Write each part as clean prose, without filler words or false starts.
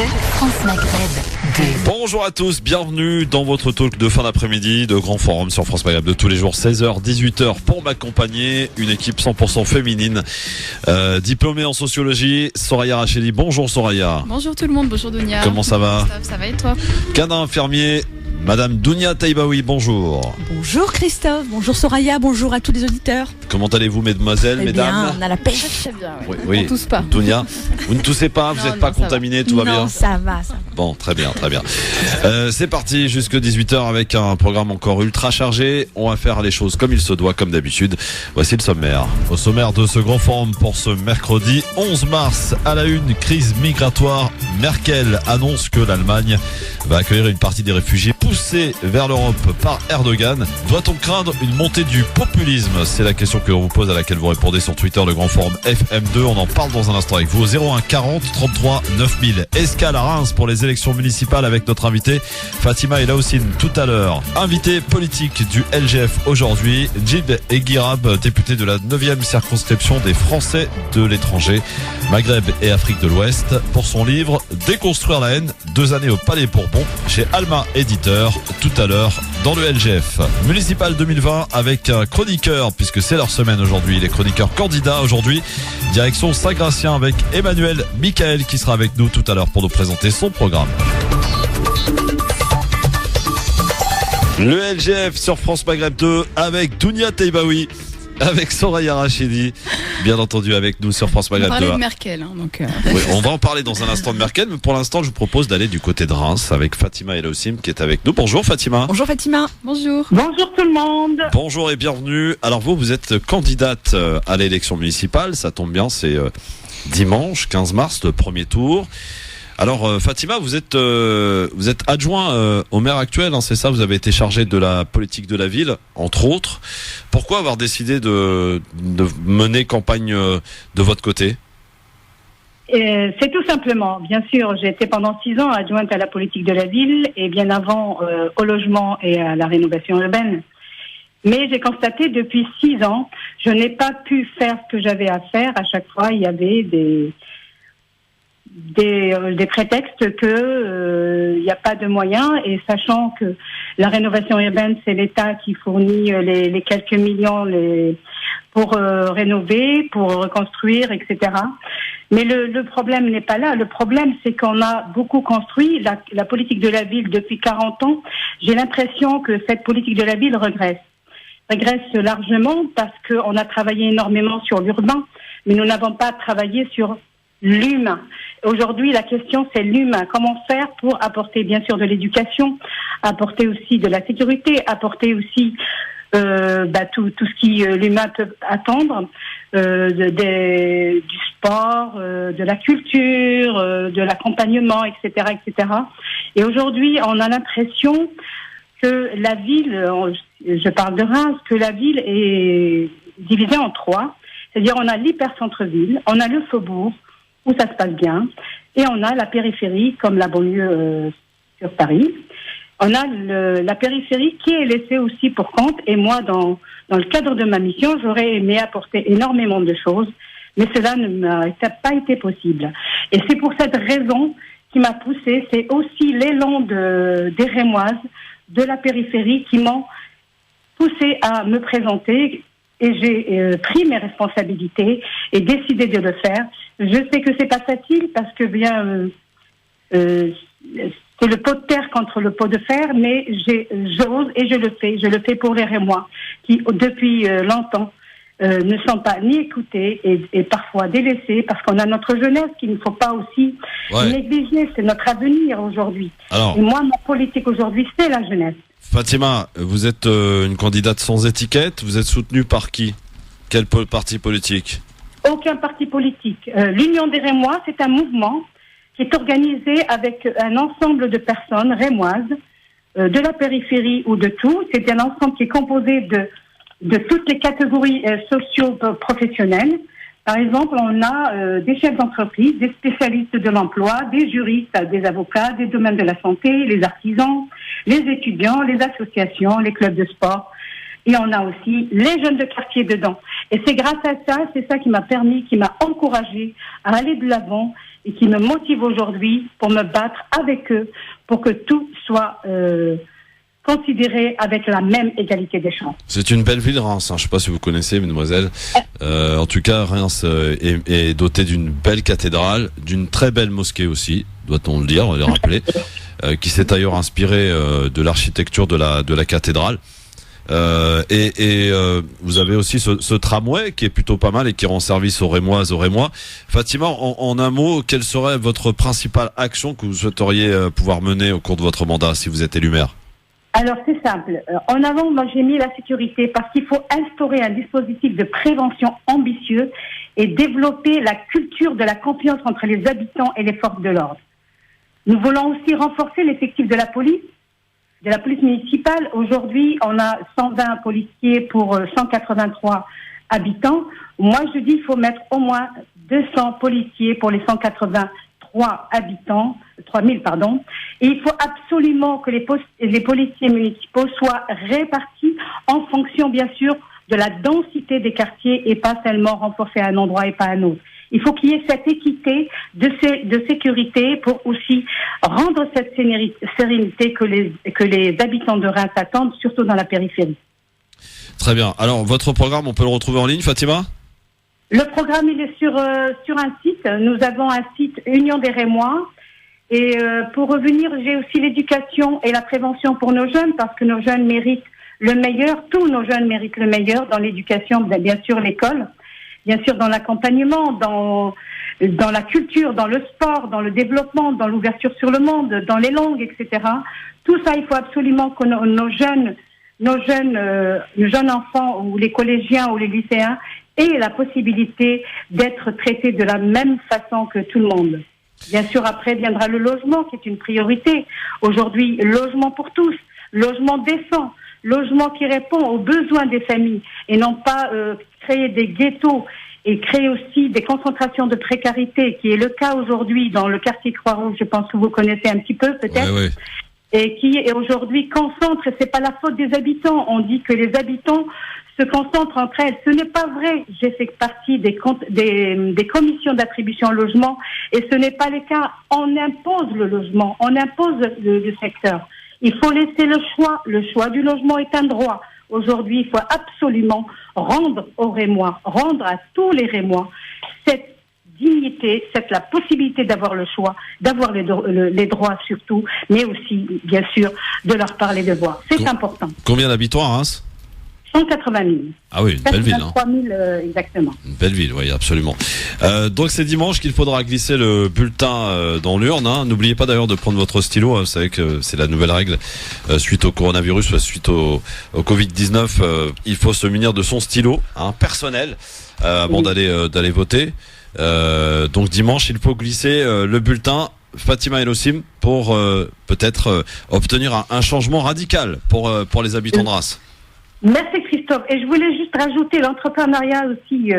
France Maghreb 2. Bonjour à tous, bienvenue dans votre talk de fin d'après-midi de Grand Forum sur France Maghreb de tous les jours 16h, 18h pour m'accompagner, une équipe 100% féminine, diplômée en sociologie, Soraya Rachedi. Bonjour Soraya. Bonjour tout le monde, bonjour Dounia. Comment ça va? Christophe, ça va et toi? Cadin infirmier, Madame Dounia Taïbaoui, bonjour. Bonjour Christophe, bonjour Soraya, bonjour à tous les auditeurs. Comment allez-vous mesdemoiselles, mesdames? Bien, on a la pêche. Très bien, Oui, On tousse pas. Dounia, vous ne toussez pas, vous Non, n'êtes pas ça va. contaminé, tout va bien? Non, ça va. Bon, très bien, très bien. C'est parti jusque 18h avec un programme encore ultra chargé. On va faire les choses comme il se doit, comme d'habitude. Voici le sommaire. Au sommaire de ce grand forum pour ce mercredi 11 mars, à la une, crise migratoire. Merkel annonce que l'Allemagne va accueillir une partie des réfugiés poussés vers l'Europe par Erdogan. Doit-on craindre une montée du populisme? C'est la question que l'on vous pose, à laquelle vous répondez sur Twitter, le grand forum FM2. On en parle dans un instant avec vous au 01 40 33 9000. Escale à Reims pour les élections municipales avec notre invité Fatima Elaoussine tout à l'heure. Invité politique du LGF aujourd'hui, Djib Eguirab, député de la 9e circonscription des Français de l'étranger, Maghreb et Afrique de l'Ouest, pour son livre Déconstruire la haine, 2 années au Palais Bourbon, chez Alma Éditeur, tout à l'heure dans le LGF. Municipal 2020 avec un chroniqueur, puisque c'est leur semaine aujourd'hui, les chroniqueurs candidats aujourd'hui, direction Saint-Gratien avec Emmanuel Michael qui sera avec nous tout à l'heure pour nous présenter son programme. Le LGF sur France Maghreb 2 avec Dounia Taïbaoui, avec Soraya Rachedi, bien entendu avec nous sur France On Maghreb 2. parlait de Merkel, donc. Oui, on va en parler dans un instant de Merkel, mais pour l'instant, je vous propose d'aller du côté de Reims avec Fatima Elaoussine qui est avec nous. Bonjour Fatima. Bonjour Fatima. Bonjour. Bonjour tout le monde. Bonjour et bienvenue. Alors vous êtes candidate à l'élection municipale, ça tombe bien, c'est dimanche 15 mars, le premier tour. Alors Fatima, vous êtes adjoint au maire actuel, hein, c'est ça? Vous avez été chargé de la politique de la ville, entre autres. Pourquoi avoir décidé de mener campagne de votre côté? C'est tout simplement, bien sûr, j'ai été pendant 6 ans adjointe à la politique de la ville et bien avant au logement et à la rénovation urbaine. Mais j'ai constaté depuis 6 ans, je n'ai pas pu faire ce que j'avais à faire. À chaque fois, il y avait des prétextes que il n'y a pas de moyens, et sachant que la rénovation urbaine, c'est l'État qui fournit les quelques millions pour rénover, pour reconstruire, etc. Mais le problème n'est pas là. Le problème, c'est qu'on a beaucoup construit. La politique de la ville depuis 40 ans, j'ai l'impression que cette politique de la ville régresse largement parce qu'on a travaillé énormément sur l'urbain, mais nous n'avons pas travaillé sur l'humain. Aujourd'hui, la question, c'est l'humain. Comment faire pour apporter, bien sûr, de l'éducation, apporter aussi de la sécurité, apporter aussi tout ce qui l'humain peut attendre, du sport, de la culture, de l'accompagnement, etc., etc. Et aujourd'hui, on a l'impression que la ville, je parle de Reims, que la ville est divisée en 3. C'est-à-dire, on a l'hyper-centre-ville, on a le faubourg, où ça se passe bien, et on a la périphérie, comme la banlieue sur Paris. On a la périphérie qui est laissée aussi pour compte, et moi, dans le cadre de ma mission, j'aurais aimé apporter énormément de choses, mais cela n'a pas été possible. Et c'est pour cette raison qui m'a poussée, c'est aussi l'élan des Rémoises, de la périphérie, qui m'ont poussée à me présenter, et j'ai pris mes responsabilités et décidé de le faire. Je sais que c'est pas facile parce que c'est le pot de terre contre le pot de fer, mais j'ose et je le fais. Je le fais pour les Rémois qui, depuis longtemps, ne sont pas ni écoutés et parfois délaissés, parce qu'on a notre jeunesse qu'il ne faut pas aussi négliger. C'est notre avenir aujourd'hui. Et moi, ma politique aujourd'hui, c'est la jeunesse. Fatima, vous êtes une candidate sans étiquette. Vous êtes soutenue par qui? Quel parti politique? Aucun parti politique. L'Union des Rémois, c'est un mouvement qui est organisé avec un ensemble de personnes rémoises, de la périphérie ou de tout. C'est un ensemble qui est composé de toutes les catégories socio-professionnelles. Par exemple, on a des chefs d'entreprise, des spécialistes de l'emploi, des juristes, des avocats, des domaines de la santé, les artisans, les étudiants, les associations, les clubs de sport. Et on a aussi les jeunes de quartier dedans. Et c'est grâce à ça, c'est ça qui m'a permis, qui m'a encouragée à aller de l'avant et qui me motive aujourd'hui pour me battre avec eux pour que tout soit considéré avec la même égalité des chances. C'est une belle ville, Reims. Je ne sais pas si vous connaissez, mesdemoiselle. En tout cas, Reims est dotée d'une belle cathédrale, d'une très belle mosquée aussi, doit-on le dire, on le rappeler, qui s'est d'ailleurs inspirée de l'architecture de la cathédrale. Vous avez aussi ce tramway qui est plutôt pas mal et qui rend service aux Rémoises, aux Rémois. Fatima, en un mot, quelle serait votre principale action que vous souhaiteriez pouvoir mener au cours de votre mandat si vous êtes élu maire? Alors, c'est simple. En avant, moi, j'ai mis la sécurité parce qu'il faut instaurer un dispositif de prévention ambitieux et développer la culture de la confiance entre les habitants et les forces de l'ordre. Nous voulons aussi renforcer l'effectif de la police municipale. Aujourd'hui, on a 120 policiers pour 183 habitants. Moi, je dis qu'il faut mettre au moins 200 policiers pour les 183 habitants, 3000, pardon. Et il faut absolument que les policiers municipaux soient répartis en fonction, bien sûr, de la densité des quartiers et pas seulement renforcer un endroit et pas un autre. Il faut qu'il y ait cette équité de sécurité pour aussi rendre cette sérénité que les habitants de Reims attendent, surtout dans la périphérie. Très bien. Alors, votre programme, on peut le retrouver en ligne, Fatima ? Le programme, il est sur un site. Nous avons un site Union des Rémois. Et pour revenir, j'ai aussi l'éducation et la prévention pour nos jeunes, parce que nos jeunes méritent le meilleur. Tous nos jeunes méritent le meilleur dans l'éducation, bien sûr l'école, bien sûr dans l'accompagnement, dans la culture, dans le sport, dans le développement, dans l'ouverture sur le monde, dans les langues, etc. Tout ça, il faut absolument que nos jeunes enfants ou les collégiens ou les lycéens aient la possibilité d'être traités de la même façon que tout le monde. Bien sûr, après viendra le logement, qui est une priorité. Aujourd'hui, logement pour tous, logement décent, logement qui répond aux besoins des familles et non pas créer des ghettos et créer aussi des concentrations de précarité, qui est le cas aujourd'hui dans le quartier Croix-Rouge, je pense que vous connaissez un petit peu peut-être. Oui. Et qui est aujourd'hui concentre, et c'est pas la faute des habitants. On dit que les habitants se concentrent entre elles. Ce n'est pas vrai. J'ai fait partie des commissions d'attribution au logement et ce n'est pas le cas. On impose le logement, on impose le secteur. Il faut laisser le choix. Le choix du logement est un droit. Aujourd'hui, il faut absolument rendre aux Rémois, rendre à tous les Rémois cette dignité, c'est la possibilité d'avoir le choix, d'avoir les droits surtout, mais aussi, bien sûr, de leur parler de voix. C'est important. Combien d'habitants à Reims ? 180 000. Ah oui, une belle ville. 3 000 exactement. Une belle ville, oui, absolument. Donc c'est dimanche qu'il faudra glisser le bulletin dans l'urne. N'oubliez pas d'ailleurs de prendre votre stylo. Vous savez que c'est la nouvelle règle suite au coronavirus, suite au Covid-19. Il faut se munir de son stylo personnel avant d'aller voter. Donc dimanche, il faut glisser le bulletin Fatima El-Hossim pour peut-être obtenir un changement radical pour les habitants de Reims. Merci Christophe. Et je voulais juste rajouter l'entrepreneuriat aussi.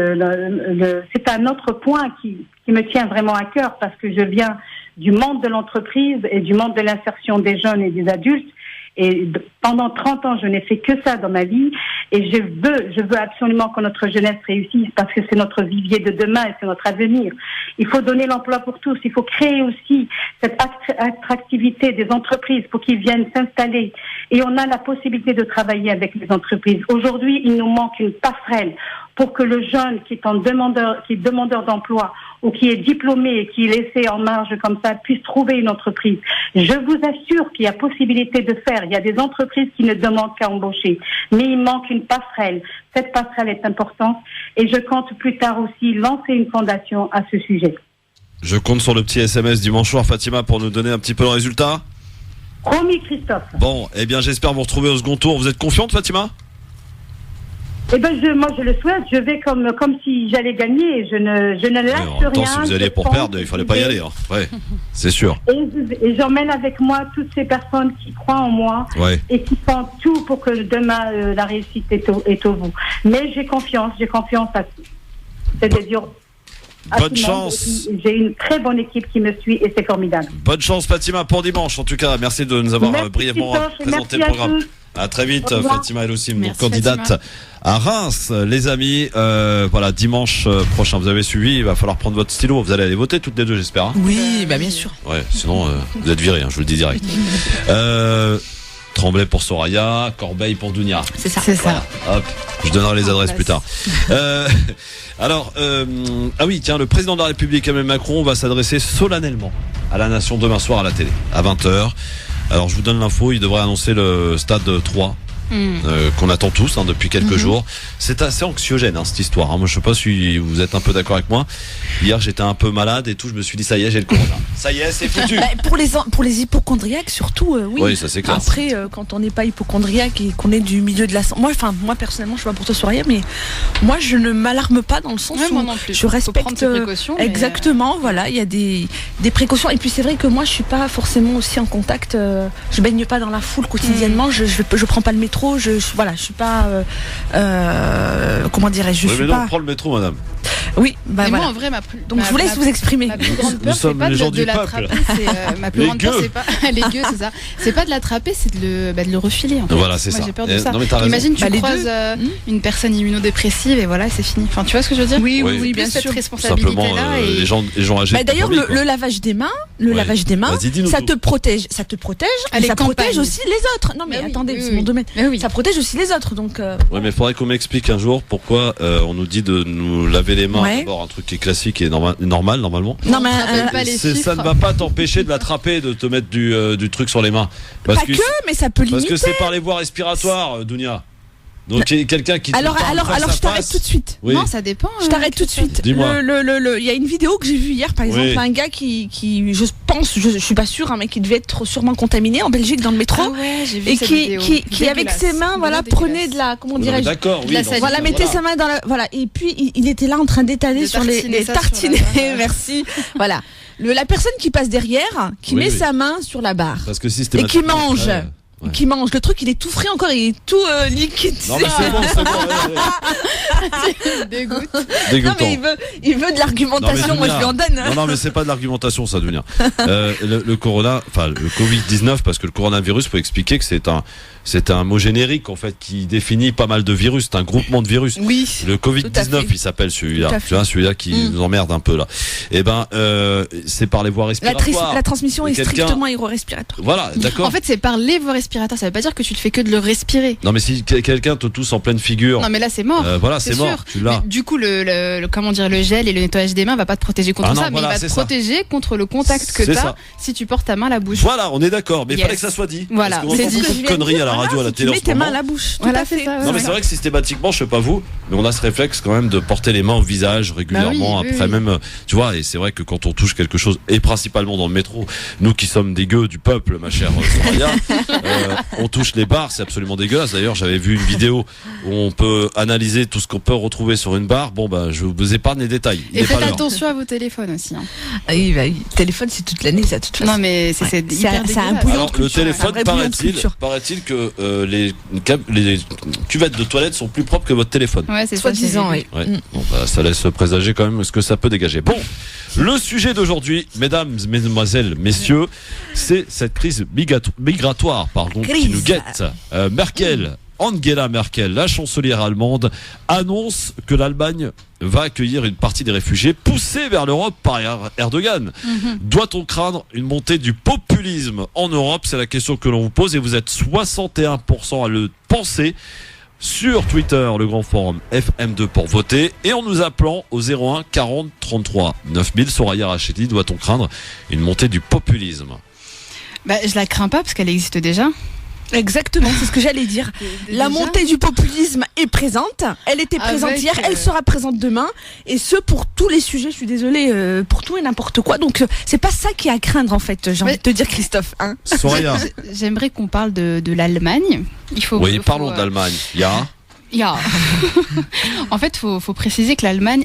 C'est un autre point qui me tient vraiment à cœur parce que je viens du monde de l'entreprise et du monde de l'insertion des jeunes et des adultes. Et pendant 30 ans, je n'ai fait que ça dans ma vie. Et je veux absolument que notre jeunesse réussisse parce que c'est notre vivier de demain et c'est notre avenir. Il faut donner l'emploi pour tous. Il faut créer aussi cette attractivité des entreprises pour qu'ils viennent s'installer. Et on a la possibilité de travailler avec les entreprises. Aujourd'hui, il nous manque une passerelle pour que le jeune qui est demandeur d'emploi ou qui est diplômé et qui est laissé en marge comme ça puisse trouver une entreprise. Je vous assure qu'il y a possibilité de faire. Il y a des entreprises qui ne demandent qu'à embaucher. Mais il manque une passerelle. Cette passerelle est importante et je compte plus tard aussi lancer une fondation à ce sujet. Je compte sur le petit SMS dimanche soir, Fatima, pour nous donner un petit peu le résultat. Promis, Christophe. Bon, eh bien j'espère vous retrouver au second tour. Vous êtes confiante, Fatima ? Eh ben moi je le souhaite, je vais comme si j'allais gagner, je ne lâche en même temps, rien. Si vous alliez pour perdre, il fallait pas y aller. Ouais, c'est sûr. Et j'emmène avec moi toutes ces personnes qui croient en moi et qui font tout pour que demain la réussite est au bout. Mais j'ai confiance à tout. C'est-à-dire bonne chance. J'ai une très bonne équipe qui me suit et c'est formidable. Bonne chance Fatima pour dimanche. En tout cas, merci de nous avoir brièvement présenté le programme. À très vite, Au revoir. Fatima El Hossim, donc Merci, candidate Fatima. à Reims, les amis. Voilà, dimanche prochain, vous avez suivi, il va falloir prendre votre stylo. Vous allez aller voter toutes les deux, j'espère. Hein Oui, bah bien sûr. ouais, sinon vous êtes virés, hein, je vous le dis direct. Tremblay pour Soraya, Corbeil pour Dounia. C'est ça. C'est ça. Hop, je donnerai les adresses place. plus tard. Alors, ah oui, tiens, le président de la République, Emmanuel Macron, va s'adresser solennellement à la nation demain soir à la télé, à 20h. Alors, je vous donne l'info, il devrait annoncer le stade 3. Qu'on attend tous depuis quelques jours. C'est assez anxiogène cette histoire. Moi je sais pas si vous êtes un peu d'accord avec moi. Hier j'étais un peu malade et tout, je me suis dit ça y est, j'ai le corona. Ça y est, c'est foutu. Bah, pour les hypochondriaques surtout, oui. Oui, ça c'est clair. Après, quand on n'est pas hypochondriaque et qu'on est du milieu de la santé, moi personnellement, je sais pas pour toi Soraya, mais moi je ne m'alarme pas dans le sens Ouais, où moi non plus. je Faut respecte prendre ses précautions, mais, exactement. Voilà, il y a des précautions. Et puis c'est vrai que moi je suis pas forcément aussi en contact. Je baigne pas dans la foule quotidiennement. Je prends pas le métro. Voilà, je suis pas. Comment dirais-je, Oui, suis mais non, pas. prends le métro, madame. Oui, bah Mais voilà. moi, en vrai, ma plus. Donc ma- je vous laisse ma- vous exprimer. Ma plus grande Nous peur, c'est sommes pas les gens de du l'attraper. peuple. Ma plus Les grande peur, gueux. c'est pas les gueux, c'est ça. C'est pas de l'attraper, c'est de le refiler. En fait. Voilà, c'est Moi, ça. j'ai peur de ça. Non mais t'as raison. Imagine, tu Bah, les croises deux. une personne immunodépressive et voilà, c'est fini. Enfin, tu vois ce que je veux dire Oui, Oui. oui, oui, bien Plus cette sûr. responsabilité-là Simplement et les gens âgés. Bah, d'ailleurs, publics, le lavage des mains, Ouais. lavage des mains, Vas-y, dis-nous ça tout. te protège, À mais ça campagnes. protège aussi les autres. Non, mais Bah oui, attendez, oui, c'est oui. mon domaine. Mais oui. Ça protège aussi les autres, donc. Ouais, mais il faudrait qu'on m'explique un jour pourquoi on nous dit de nous laver les mains. Ouais. D'abord, un truc qui est classique et normal normalement. Non, mais On te rappelle pas les Ça chiffres. ne va pas t'empêcher de l'attraper, de te mettre du truc sur les mains. pas que, mais ça peut Parce limiter. que c'est par les voies respiratoires, Dounia. Donc il y a quelqu'un qui te Alors, parle face à je t'arrête face. tout de suite. Oui. Non, ça dépend. Je t'arrête tout de suite. Dis-moi. Il y a une vidéo que j'ai vue hier, par exemple, Oui. un gars qui, je pense, je suis pas sûre, mais qui devait être sûrement contaminé en Belgique dans le métro. Ah ouais, j'ai vu Et cette qui, vidéo. qui avec ses mains, voilà, prenait de la, comment Non, mais dirais-je, d'accord, oui. la dans ce salive. voilà, cas, mettait sa main dans la, voilà, et puis il était là en train d'étaler De sur tartiner les ça sur la tartiner, barre. merci, voilà. La personne qui passe derrière, qui Oui, met oui. sa main sur la barre, Parce que systématiquement. et qui mange. Ouais. Qui mange le truc, il est tout frais encore, il est tout liquide. Non, mais c'est bon, Dégoûte. Non, dégoûtant. mais il veut de l'argumentation, Non, mais moi je lui en donne. hein. Non, mais c'est pas de l'argumentation, ça, Dounia. Le corona, enfin, le Covid-19, parce que le coronavirus, faut expliquer que c'est un mot générique, en fait, qui définit pas mal de virus. C'est un groupement de virus. Oui. Le Tout à Covid-19, fait. il s'appelle celui-là. Tout à fait. Tu vois, celui-là qui nous emmerde un peu, là. Eh ben, c'est par les voies respiratoires. La transmission Et est quelqu'un- strictement aéro-respiratoire. Voilà, d'accord. En fait, c'est par les voies respiratoires. Ça veut pas dire que tu ne fais que de le respirer. Non, mais si quelqu'un te tousse en pleine figure, Non, mais là, c'est mort. voilà, c'est mort. sûr. Tu l'as. Mais du coup, comment dire, le gel et le nettoyage des mains va pas te protéger contre Ah non, ça, mais voilà, il va c'est te ça. protéger contre le contact que C'est tu as ça. si tu portes ta main à la bouche. Voilà, on est d'accord, mais il Yes. fallait que ça soit dit. Voilà, Parce qu'on c'est entend dit. beaucoup de conneries à la radio, à la télé en Tu ce mets tes mains moment. à la bouche. Tout Voilà, à fait. c'est ça, Non, mais c'est vrai que systématiquement, je sais pas vous, mais on a ce réflexe quand même de porter les mains au visage régulièrement. Bah oui, après oui. même, tu vois, et c'est vrai que quand on touche quelque chose, et principalement dans le métro, nous qui sommes des gueux du peuple, ma chère Soraya, on touche les barres, c'est absolument dégueulasse. D'ailleurs, j'avais vu une vidéo où on peut analyser tout ce qu'on peut retrouver sur une barre. Bon, bah, je vous épargne les détails. Il Et n'est pas faites l'heure. attention à vos téléphones aussi. hein. Ah oui, bah, oui. Téléphone, c'est toute l'année, ça, de toute façon. Non, mais c'est C'est hyper un dégueulasse. bouillon. Alors, de le culture, un téléphone, vrai bouillon de culture. paraît-il que les cuvettes de toilettes sont plus propres que votre téléphone. Ouais, c'est ça. Soi-disant, j'ai vu. oui. Ouais. Bon, bah, ça laisse présager quand même ce que ça peut dégager. Bon, le sujet d'aujourd'hui, mesdames, mesdemoiselles, messieurs, c'est cette crise migratoire qui Crise. nous guette. Angela Merkel, la chancelière allemande, annonce que l'Allemagne va accueillir une partie des réfugiés poussés vers l'Europe par Erdogan. Doit-on craindre une montée du populisme en Europe? C'est la question que l'on vous pose et vous êtes 61% à le penser. Sur Twitter, le grand forum FM2 pour voter et en nous appelant au 01 40 33 9000. Soraya Rachidi, doit-on craindre une montée du populisme? Bah, je la crains pas parce qu'elle existe déjà. Exactement, c'est ce que j'allais dire. La Déjà. montée du populisme est présente. Elle était présente Avec, hier, elle sera présente demain. Et ce, pour tous les sujets, je suis désolée, pour tout et n'importe quoi. Donc, c'est pas ça qui est à craindre, en fait, j'ai envie de te dire, Christophe. Hein. Soraya. J'aimerais qu'on parle de l'Allemagne. Oui, parlons d'Allemagne. En fait, faut préciser que l'Allemagne,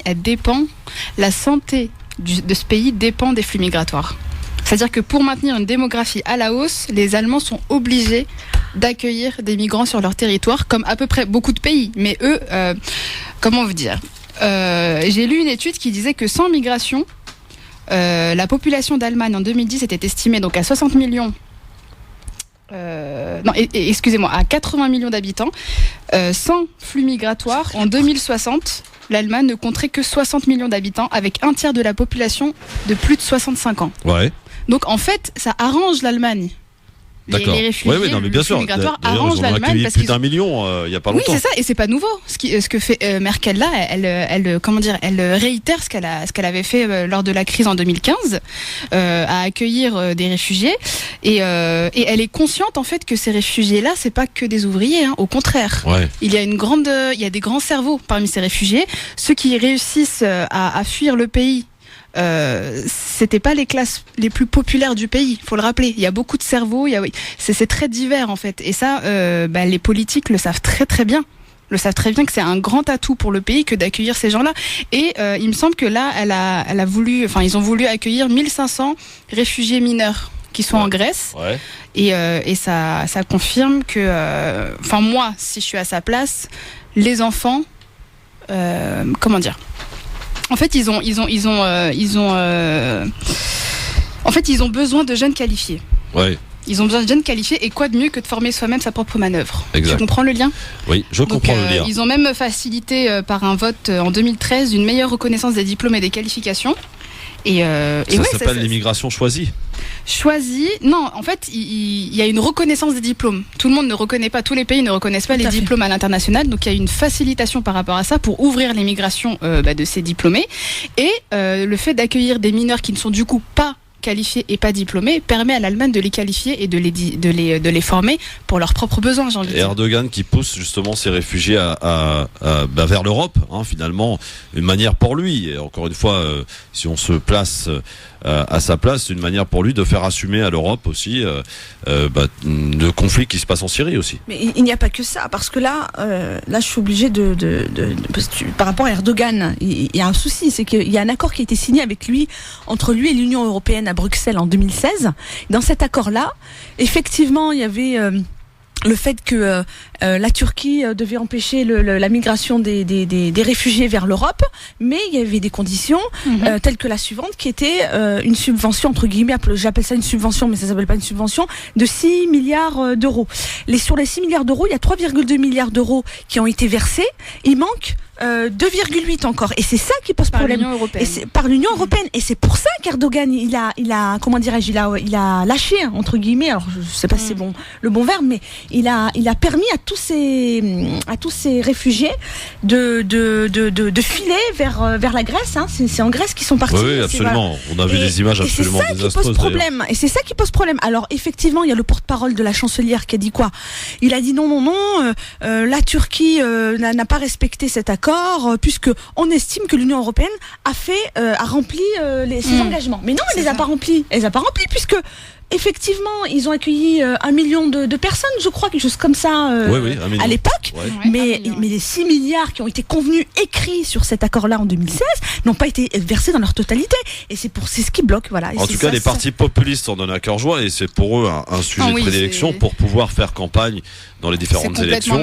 la santé de ce pays dépend des flux migratoires. C'est-à-dire que pour maintenir une démographie à la hausse, les Allemands sont obligés d'accueillir des migrants sur leur territoire, comme à peu près beaucoup de pays. Mais eux, comment vous dire j'ai lu une étude qui disait que sans migration, la population d'Allemagne en 2010 était estimée donc à 60 millions excusez-moi, à 80 millions d'habitants, sans flux migratoire, en 2060, l'Allemagne ne compterait que 60 millions d'habitants, avec un tiers de la population de plus de 65 ans. Ouais. Donc en fait, ça arrange l'Allemagne. D'accord. Les réfugiés, oui, non, mais bien sûr. migratoires D'ailleurs, arrangent ils ont l'Allemagne accueilli parce plus qu'ils d'1 million il y a pas longtemps. Oui, c'est ça, et c'est pas nouveau. Ce que fait Merkel là, elle réitère ce qu'elle avait fait lors de la crise en 2015, à accueillir des réfugiés, et elle est consciente en fait que ces réfugiés là, c'est pas que des ouvriers, hein, au contraire. Ouais. Il y a des grands cerveaux parmi ces réfugiés, ceux qui réussissent à fuir le pays. C'était pas les classes les plus populaires du pays, faut le rappeler. Il y a beaucoup de cerveaux, c'est très divers en fait. Et ça, les politiques le savent très très bien. Le savent très bien que c'est un grand atout pour le pays que d'accueillir ces gens-là. Et il me semble que là, ils ont voulu accueillir 1500 réfugiés mineurs qui sont en Grèce. Ouais. Et ça confirme que, moi, si je suis à sa place, les enfants, comment dire? En fait, ils ont besoin de jeunes qualifiés. Ouais. Ils ont besoin de jeunes qualifiés, et quoi de mieux que de former soi-même sa propre manœuvre. Exact. Tu comprends le lien ? Oui, je comprends le lien. Ils ont même facilité par un vote en 2013 une meilleure reconnaissance des diplômes et des qualifications. Ça s'appelle l'immigration choisie. Choisie. Non, en fait, il y a une reconnaissance des diplômes. Tout le monde ne reconnaît pas, tous les pays ne reconnaissent pas les diplômes à l'international. Donc il y a une facilitation par rapport à ça pour ouvrir l'immigration de ces diplômés. Et le fait d'accueillir des mineurs qui ne sont du coup pas qualifiés et pas diplômés permet à l'Allemagne de les qualifier et de les former pour leurs propres besoins, j'ai envie de dire. Erdogan qui pousse justement ces réfugiés vers l'Europe, hein, finalement, une manière pour lui, et encore une fois, si on se place à sa place, une manière pour lui de faire assumer à l'Europe aussi de conflits qui se passent en Syrie aussi. Mais il n'y a pas que ça, parce que là je suis obligée par rapport à Erdogan, il y a un souci, c'est qu'il y a un accord qui a été signé entre lui et l'Union européenne à Bruxelles en 2016. Dans cet accord-là, effectivement, il y avait le fait que la Turquie devait empêcher la migration des réfugiés vers l'Europe, mais il y avait des conditions telles que la suivante, qui était une subvention, entre guillemets, j'appelle ça une subvention, mais ça s'appelle pas une subvention, de 6 milliards d'euros. Sur les 6 milliards d'euros, il y a 3,2 milliards d'euros qui ont été versés. Il manque 2,8 encore, et c'est ça qui pose problème par l'Union européenne, et c'est pour ça qu'Erdogan il a comment dirais-je, il a lâché, entre guillemets, alors je sais pas si c'est le bon verbe, mais il a permis à tous ces réfugiés de filer vers la Grèce, hein. C'est en Grèce qu'ils sont partis. Oui, absolument. Voilà. On a vu des images absolument désastreuses. Et c'est ça qui pose problème. Alors effectivement, il y a le porte-parole de la chancelière qui a dit quoi ? Il a dit non, la Turquie n'a pas respecté cet accord, puisque on estime que l'Union européenne a rempli ses engagements. Mais non, elle les a pas remplis. Elle les a pas remplis, puisque effectivement, ils ont accueilli 1 million de personnes, je crois, quelque chose comme ça à l'époque. Ouais. Mais les 6 milliards qui ont été convenus, écrits sur cet accord-là en 2016, n'ont pas été versés dans leur totalité. Et c'est ce qui bloque. Voilà. En tout cas, les partis populistes en donnent à cœur joie, et c'est pour eux un sujet de prédilection pour pouvoir faire campagne dans les différentes élections.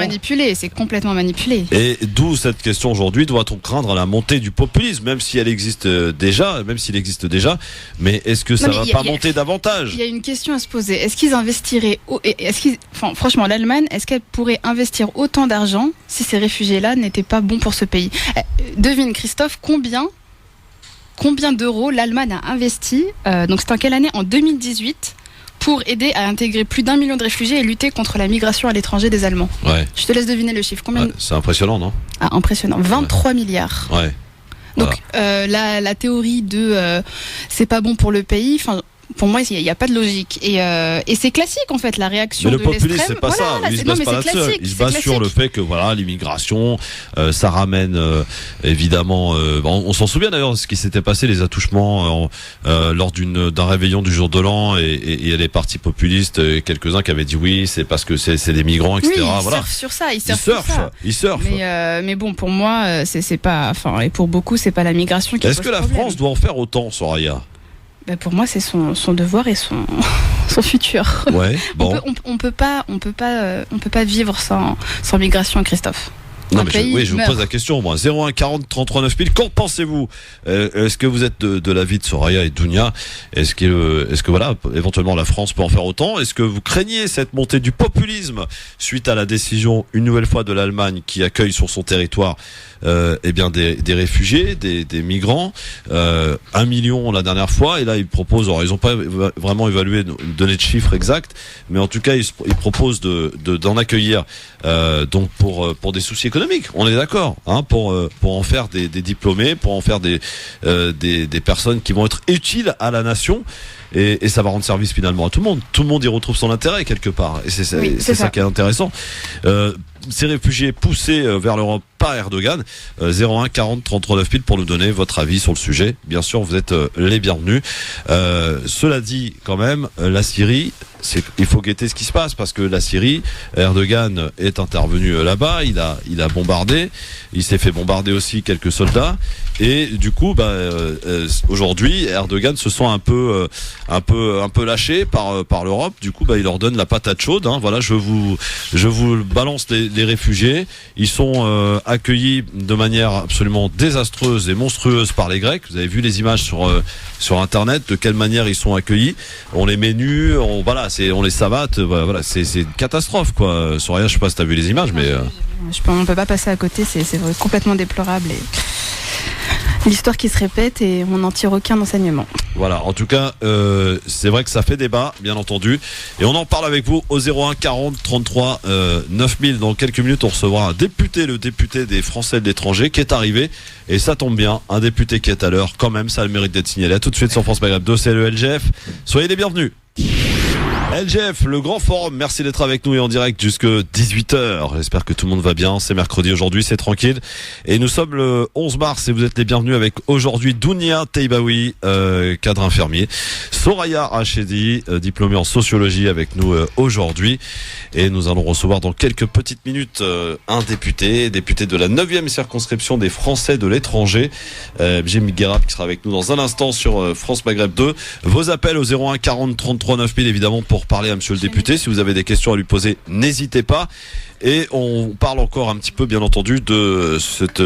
C'est complètement manipulé. Et d'où cette question aujourd'hui, doit-on craindre la montée du populisme, même s'il existe déjà, mais est-ce que ça va pas monter davantage ? Il y a une question à se poser. Est-ce qu'ils investiraient franchement, l'Allemagne, est-ce qu'elle pourrait investir autant d'argent si ces réfugiés-là n'étaient pas bons pour ce pays ? Devine, Christophe, combien d'euros l'Allemagne a investi, donc c'est en quelle année ? En 2018, pour aider à intégrer plus d'1 million de réfugiés et lutter contre la migration à l'étranger des Allemands. Ouais. Je te laisse deviner le chiffre. Combien ? C'est impressionnant, non ? Impressionnant. 23 milliards. Ouais. Donc la théorie de c'est pas bon pour le pays, pour moi, il n'y a pas de logique. Et c'est classique, en fait, la réaction de l'extrême. Mais le populisme, c'est pas ça. Il se base pas là-dessus. Il se base sur le fait que, l'immigration, ça ramène, évidemment, on s'en souvient d'ailleurs de ce qui s'était passé, les attouchements, lors d'un réveillon du jour de l'an, et il y a des partis populistes, quelques-uns qui avaient dit oui, c'est parce que c'est des migrants, etc. Oui, ils surfent sur ça, ils surfent. Mais bon, pour moi, c'est pas, et pour beaucoup, c'est pas la migration qui pose problème. Est-ce que la France doit en faire autant, Soraya ? Pour moi, c'est son devoir et son futur. Ouais, bon. On peut pas vivre sans migration, Christophe. Non, un mais pays je vous meurt. pose la question, moi. 01 40 33 9000. Qu'en pensez-vous? Est-ce que vous êtes de l'avis de Soraya et Dounia? Est-ce que voilà, éventuellement la France peut en faire autant? Est-ce que vous craignez cette montée du populisme suite à la décision, une nouvelle fois, de l'Allemagne qui accueille sur son territoire, des réfugiés, des migrants, 1 million la dernière fois, et là ils proposent, alors ils n'ont pas vraiment évalué, donné de chiffres exacts, mais en tout cas ils proposent d'en accueillir, donc pour des soucis économiques. On est d'accord, hein, pour en faire des diplômés, pour en faire des personnes qui vont être utiles à la nation. Et ça va rendre service finalement à tout le monde. Tout le monde y retrouve son intérêt quelque part. Et c'est ça qui est intéressant. Ces réfugiés poussés vers l'Europe par Erdogan. 01 40 33 9000 pour nous donner votre avis sur le sujet. Bien sûr, vous êtes les bienvenus. Cela dit, quand même, la Syrie, il faut guetter ce qui se passe, parce que la Syrie, Erdogan est intervenu là-bas, il a bombardé, il s'est fait bombarder aussi quelques soldats, et du coup, aujourd'hui, Erdogan se sent un peu lâché par l'Europe. Du coup, il leur donne la patate chaude. Hein. Voilà, je vous balance les réfugiés. Ils sont accueillis de manière absolument désastreuse et monstrueuse par les Grecs. Vous avez vu les images sur Internet, de quelle manière ils sont accueillis. On les met nus, on les savate. Voilà, c'est une catastrophe, quoi. Soraya, je sais pas si t'as vu les images, mais on peut pas passer à côté. C'est complètement déplorable, et l'histoire qui se répète, et on n'en tire aucun enseignement. Voilà, en tout cas, c'est vrai que ça fait débat, bien entendu, et on en parle avec vous au 01 40 33 9000. Dans quelques minutes, on recevra le député des Français de l'étranger qui est arrivé, et ça tombe bien, un député qui est à l'heure, quand même, ça a le mérite d'être signalé. À tout de suite sur France Maghreb 2, c'est le LGF. Soyez les bienvenus. LGF, le grand forum, merci d'être avec nous et en direct jusque 18h. J'espère que tout le monde va bien. C'est mercredi aujourd'hui, c'est tranquille. Et nous sommes le 11 mars et vous êtes les bienvenus avec aujourd'hui Dounia Teibaoui, cadre infirmier. Soraya Rachedi, diplômée en sociologie avec nous aujourd'hui. Et nous allons recevoir dans quelques petites minutes un député de la 9e circonscription des Français de l'étranger, Jimmy Guérard, qui sera avec nous dans un instant sur France Maghreb 2. Vos appels au 01 40 33 9000 évidemment pour parler à monsieur le député. Si vous avez des questions à lui poser, n'hésitez pas. Et on parle encore un petit peu, bien entendu, de cette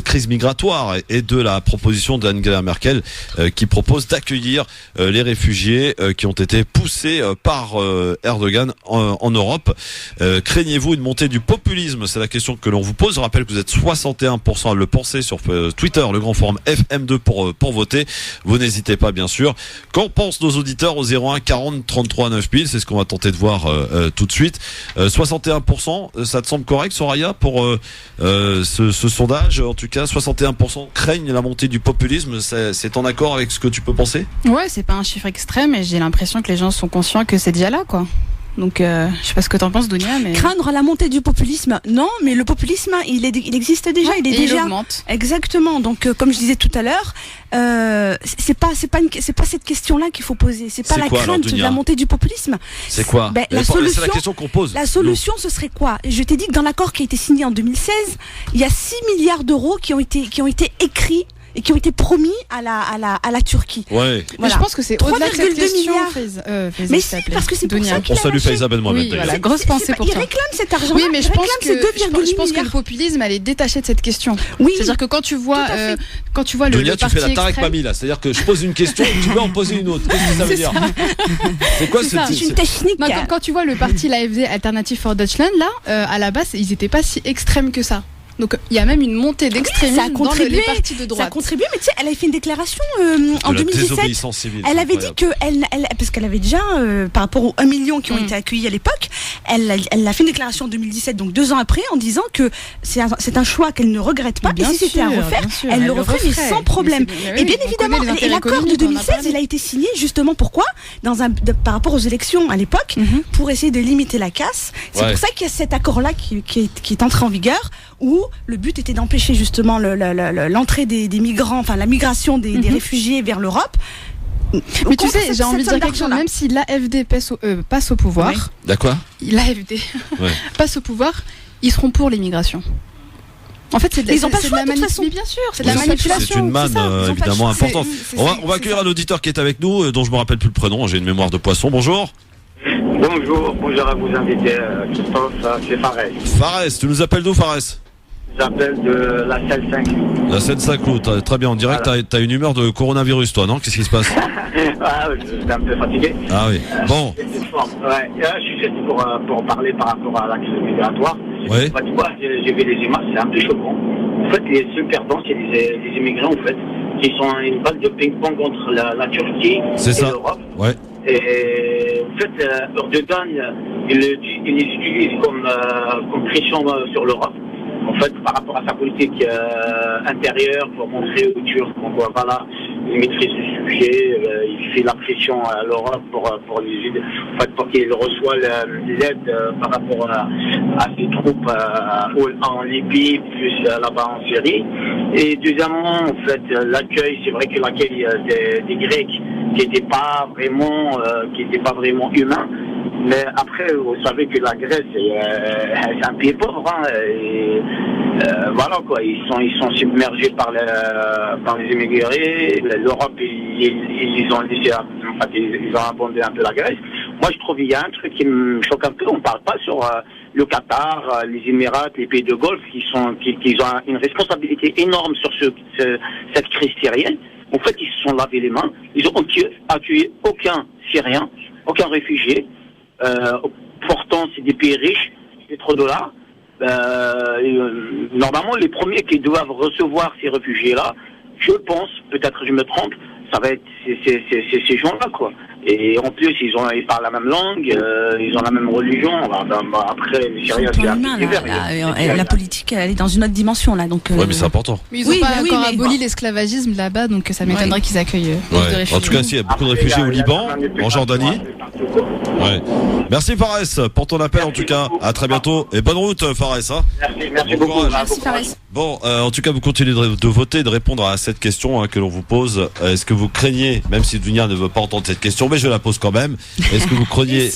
crise migratoire et de la proposition d'Angela Merkel qui propose d'accueillir les réfugiés qui ont été poussés par Erdogan en Europe. Craignez-vous une montée du populisme? C'est la question que l'on vous pose. Je rappelle que vous êtes 61% à le penser sur Twitter, le grand forum FM2 pour voter. Vous n'hésitez pas, bien sûr. Qu'en pensent nos auditeurs au 01 40 33 9000? C'est ce qu'on va tenter de voir tout de suite. 61%, ça te semble correct, Soraya, pour ce sondage? En tout cas, 61% craignent la montée du populisme. C'est en accord avec ce que tu peux penser? Ouais, c'est pas un chiffre extrême, et j'ai l'impression que les gens sont conscients que c'est déjà là, quoi. Donc, je sais pas ce que t'en penses, Dounia, mais... Craindre la montée du populisme, non, mais le populisme, il existe déjà, ouais, il augmente. Exactement. Donc, comme je disais tout à l'heure, c'est pas cette question-là qu'il faut poser. C'est pas la crainte de la montée du populisme. C'est quoi? C'est la question qu'on pose. La solution, ce serait quoi? Je t'ai dit que dans l'accord qui a été signé en 2016, il y a 6 milliards d'euros qui ont été écrits et qui ont été promis à la Turquie. Ouais. Mais je pense que c'est au-delà de cette question, mais si, parce que c'est pour ça qu'il on salue Faiza Ben Mohamed. Oui, voilà, grosse pensée pour toi. Il réclame cet argent. Oui, mais je pense que le populisme, elle est détachée de cette question. Oui. C'est-à-dire que quand tu vois le Dounia, parti tu fais la Tarek extrême... Mami là, c'est-à-dire que je pose une question, tu peux en poser une autre. Qu'est-ce que ça veut dire? C'est quoi c'est une technique? Non, quand tu vois le parti l'AFD, Alternative for Deutschland, là, à la base, ils n'étaient pas si extrêmes que ça. Donc il y a même une montée d'extrémisme dans les partis de droite. Ça a contribué, mais tu sais, elle avait fait une déclaration en 2017. Elle avait dit que parce qu'elle avait déjà par rapport aux 1 million qui ont été accueillis à l'époque, elle a fait une déclaration en 2017, donc 2 ans après, en disant que c'est un choix qu'elle ne regrette pas. Et si c'était à refaire, elle le referait, mais sans problème. Et bien évidemment, et l'accord de 16, il a été signé justement pourquoi par rapport aux élections à l'époque, pour essayer de limiter la casse. C'est pour ça qu'il y a cet accord-là qui est entré en vigueur, où le but était d'empêcher justement l'entrée des migrants, enfin la migration des réfugiés vers l'Europe. Mais tu sais, j'ai envie de dire quelque chose, même si l'AFD passe au pouvoir, oui. D'accord. L'AFD passe au pouvoir, ils seront pour l'immigration. En fait, c'est de la manipulation. Bien sûr, c'est de la manipulation. C'est une manne évidemment importante. On va accueillir un auditeur qui est avec nous, dont je me rappelle plus le prénom. J'ai une mémoire de poisson. Bonjour. Bonjour à vous invités, Christophe, c'est Fares. Fares, tu nous appelles d'où, Fares? J'appelle de la salle 5. La Seine-Saint-Cloud, très bien, on dirait que t'as une humeur de coronavirus, toi, non? Qu'est-ce qui se passe? Je suis un peu fatigué. Ah oui, bon. Je suis juste pour parler par rapport à la crise migratoire. Oui. Tu vois, j'ai vu les images, c'est un peu choquant. En fait, les seuls perdants, c'est les immigrants, en fait, qui sont une balle de ping-pong entre la Turquie et l'Europe. Ouais. Et en fait, Erdogan, il les utilise comme pression sur l'Europe. En fait, par rapport à sa politique intérieure, pour montrer aux Turcs voilà, il maîtrise le sujet, il fait la pression à l'Europe pour les aider, en fait, pour qu'il reçoive l'aide par rapport à ses troupes en Libye, plus là-bas en Syrie. Et deuxièmement, en fait, l'accueil, c'est vrai que l'accueil des Grecs qui n'était pas vraiment humain. Mais après, vous savez que la Grèce, c'est un pays pauvre, hein, et voilà quoi, ils sont submergés par les immigrés. L'Europe, ils ont laissé, en fait, ils ont abandonné un peu la Grèce. Moi, je trouve qu'il y a un truc qui me choque un peu. On parle pas sur le Qatar, les Émirats, les pays de Golfe, qui ont une responsabilité énorme sur cette crise syrienne. En fait, ils se sont lavés les mains. Ils ont accueilli aucun Syrien, aucun réfugié. Pourtant, c'est des pays riches, pétrodollars. Normalement, les premiers qui doivent recevoir ces réfugiés-là, je pense, peut-être je me trompe, ça va être ces gens-là, quoi. Et en plus, ils parlent la même langue, ils ont la même religion. Après, les Syriens, c'est un peu divers. La politique, elle est dans une autre dimension, là. Donc, ouais, mais c'est important. Mais ils n'ont pas encore aboli l'esclavagisme là-bas, donc ça m'étonnerait qu'ils accueillent plus de réfugiés. En tout cas, il y a beaucoup de réfugiés au Liban, en Jordanie. Ouais. Merci Fares pour ton appel, en tout cas. À très bientôt et bonne route, Fares. Hein. Merci beaucoup. Merci, Fares. Bon, en tout cas, vous continuez de voter, de répondre à cette question que l'on vous pose. Est-ce que vous craignez, même si Dunia ne veut pas entendre cette question, mais je la pose quand même. Est-ce que vous craignez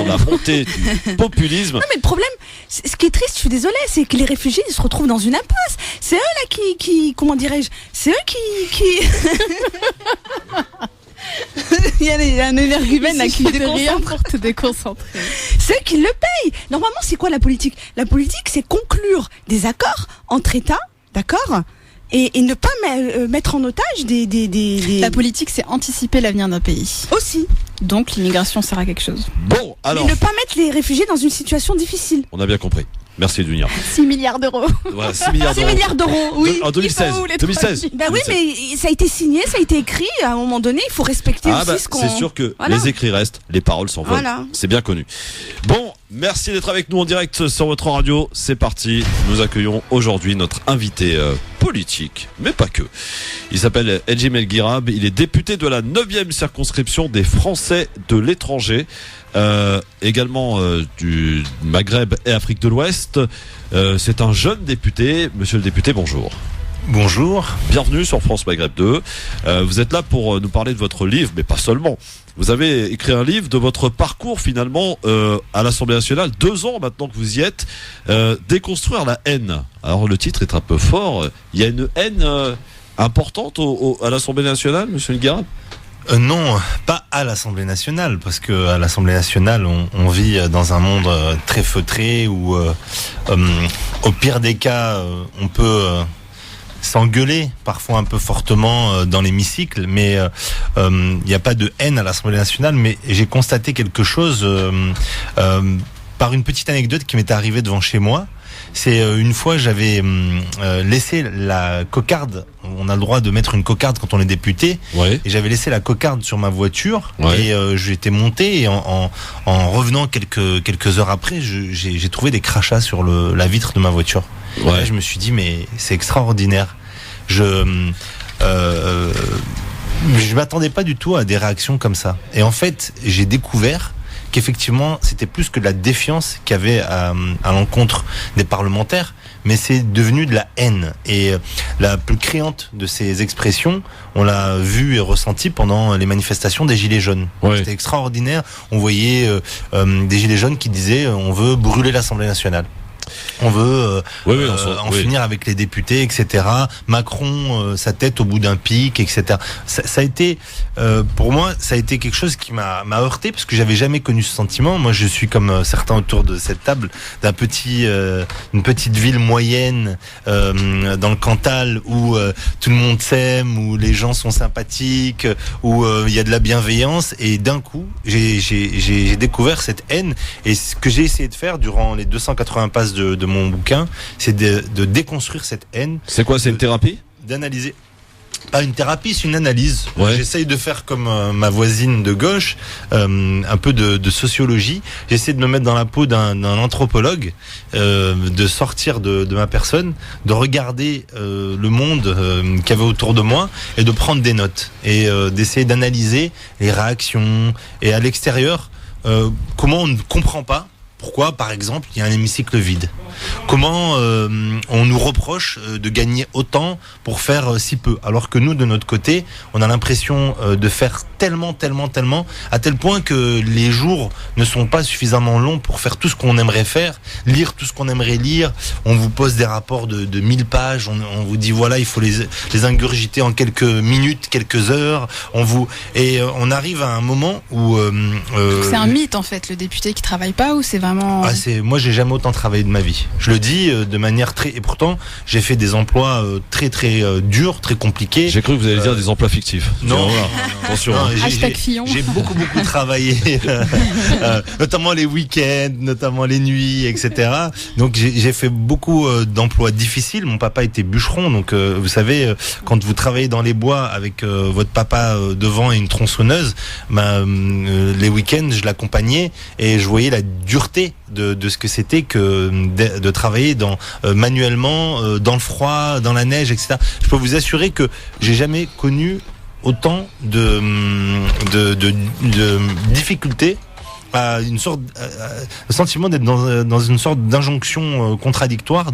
la montée du populisme? Non, mais le problème, ce qui est triste, je suis désolée, c'est que les réfugiés, ils se retrouvent dans une impasse. C'est eux là qui comment dirais-je, c'est eux qui... Il y a un énergumène là qui déconcentre pour te déconcentrer. C'est eux qui le payent. Normalement, c'est quoi la politique? La politique, c'est conclure des accords entre États, d'accord, et ne pas mettre en otage des... La politique, c'est anticiper l'avenir d'un pays. Aussi. Donc l'immigration sert à quelque chose. Bon, alors... Mais ne pas mettre les réfugiés dans une situation difficile. On a bien compris. Merci Dunia. 6 milliards d'euros. Voilà, 6 milliards d'euros. 6 milliards d'euros, oui. En 2016. Bah oui, mais ça a été signé, ça a été écrit. À un moment donné, il faut respecter aussi ce qu'on... C'est sûr que les écrits restent, les paroles s'envolent. Voilà. C'est bien connu. Bon, merci d'être avec nous en direct sur votre radio. C'est parti. Nous accueillons aujourd'hui notre invité politique, mais pas que. Il s'appelle Edjim El Guirab. Il est député de la 9e circonscription des Français de l'étranger. Également du Maghreb et Afrique de l'Ouest. C'est un jeune député. Monsieur le député, bonjour. Bonjour. Bienvenue sur France Maghreb 2. Vous êtes là pour nous parler de votre livre, mais pas seulement. Vous avez écrit un livre de votre parcours finalement à l'Assemblée nationale. 2 ans maintenant que vous y êtes. Déconstruire la haine. Alors le titre est un peu fort. Il y a une haine importante à l'Assemblée nationale, monsieur El Guirab? Non, pas à l'Assemblée nationale, parce que à l'Assemblée nationale, on vit dans un monde très feutré où, au pire des cas, on peut s'engueuler parfois un peu fortement dans l'hémicycle, mais il n'y a pas de haine à l'Assemblée nationale. Mais j'ai constaté quelque chose par une petite anecdote qui m'est arrivée devant chez moi. C'est une fois j'avais laissé la cocarde. On a le droit de mettre une cocarde quand on est député. Ouais. Et j'avais laissé la cocarde sur ma voiture. Ouais. Et j'étais monté et en revenant quelques heures après, j'ai trouvé des crachats sur la vitre de ma voiture. Ouais. Et là, je me suis dit mais c'est extraordinaire. Je m'attendais pas du tout à des réactions comme ça. Et en fait, j'ai découvert qu'effectivement, c'était plus que de la défiance qu'il y avait à l'encontre des parlementaires, mais c'est devenu de la haine. Et la plus criante de ces expressions, on l'a vu et ressenti pendant les manifestations des Gilets jaunes. Ouais. C'était extraordinaire. On voyait des Gilets jaunes qui disaient « on veut brûler l'Assemblée nationale ». On veut en oui. finir avec les députés, etc. Macron, sa tête au bout d'un pic, etc. Ça a été, pour moi, ça a été quelque chose qui m'a heurté parce que j'avais jamais connu ce sentiment. Moi, je suis comme certains autour de cette table une petite ville moyenne dans le Cantal où tout le monde s'aime, où les gens sont sympathiques, où il y a de la bienveillance. Et d'un coup, j'ai découvert cette haine. Et ce que j'ai essayé de faire durant les 280 pages de mon bouquin, c'est de déconstruire cette haine. C'est quoi, c'est une thérapie ? D'analyser. Pas une thérapie, c'est une analyse. Ouais. J'essaye de faire comme ma voisine de gauche, un peu de sociologie. J'essaie de me mettre dans la peau d'un anthropologue, de sortir de ma personne, de regarder le monde qu'il y avait autour de moi et de prendre des notes et d'essayer d'analyser les réactions et à l'extérieur comment on ne comprend pas. Pourquoi, par exemple, il y a un hémicycle vide ? Comment on nous reproche de gagner autant pour faire si peu ? Alors que nous, de notre côté, on a l'impression de faire tellement, à tel point que les jours ne sont pas suffisamment longs pour faire tout ce qu'on aimerait faire, lire tout ce qu'on aimerait lire. On vous pose des rapports de 1000 pages, on vous dit voilà, il faut les ingurgiter en quelques minutes, quelques heures. On arrive à un moment où... c'est un mythe en fait, le député qui travaille pas, ou c'est vraiment... Moi, j'ai jamais autant travaillé de ma vie. Je le dis de manière très... Et pourtant, j'ai fait des emplois très durs, très compliqués. J'ai cru que vous alliez dire des emplois fictifs. Non. Attention. Non, Hashtag Fillon. J'ai beaucoup travaillé, notamment les week-ends, notamment les nuits, etc. Donc j'ai fait beaucoup d'emplois difficiles. Mon papa était bûcheron, donc vous savez, quand vous travaillez dans les bois avec votre papa devant et une tronçonneuse, les week-ends, je l'accompagnais et je voyais la dureté de ce que c'était que de travailler manuellement, dans le froid, dans la neige, etc. Je peux vous assurer que j'ai jamais connu autant de difficultés, à une sorte le sentiment d'être dans une sorte d'injonction contradictoire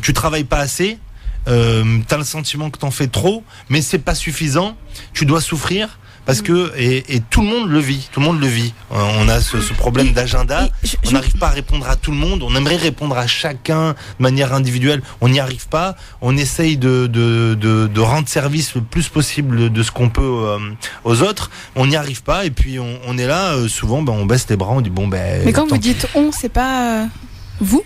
tu travailles pas assez, t'as le sentiment que t'en fais trop, mais c'est pas suffisant, tu dois souffrir. Parce que et tout le monde le vit, On a ce problème d'agenda. On n'arrive pas à répondre à tout le monde. On aimerait répondre à chacun de manière individuelle. On n'y arrive pas. On essaye de rendre service le plus possible de ce qu'on peut aux autres. On n'y arrive pas. Et puis on est là. Souvent, on baisse les bras. On dit Mais quand vous dites c'est pas vous.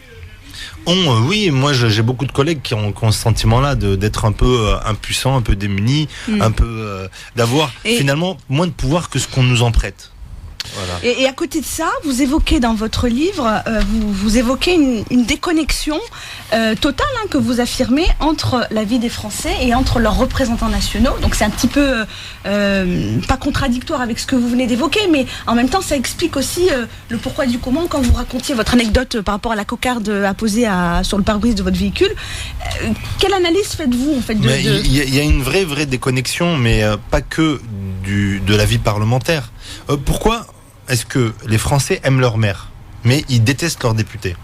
Oui, moi j'ai beaucoup de collègues qui ont ce sentiment-là d'être un peu impuissant, un peu démuni, un peu d'avoir finalement moins de pouvoir que ce qu'on nous en prête. Voilà. Et à côté de ça, vous évoquez dans votre livre, vous évoquez une déconnexion totale que vous affirmez entre la vie des Français et entre leurs représentants nationaux. Donc c'est un petit peu pas contradictoire avec ce que vous venez d'évoquer, mais en même temps ça explique aussi le pourquoi du comment. Quand vous racontiez votre anecdote par rapport à la cocarde apposée sur le pare-brise de votre véhicule, quelle analyse faites-vous en fait Il y a une vraie déconnexion, mais pas que de la vie parlementaire. Pourquoi est-ce que les Français aiment leur maire, mais ils détestent leurs députés ?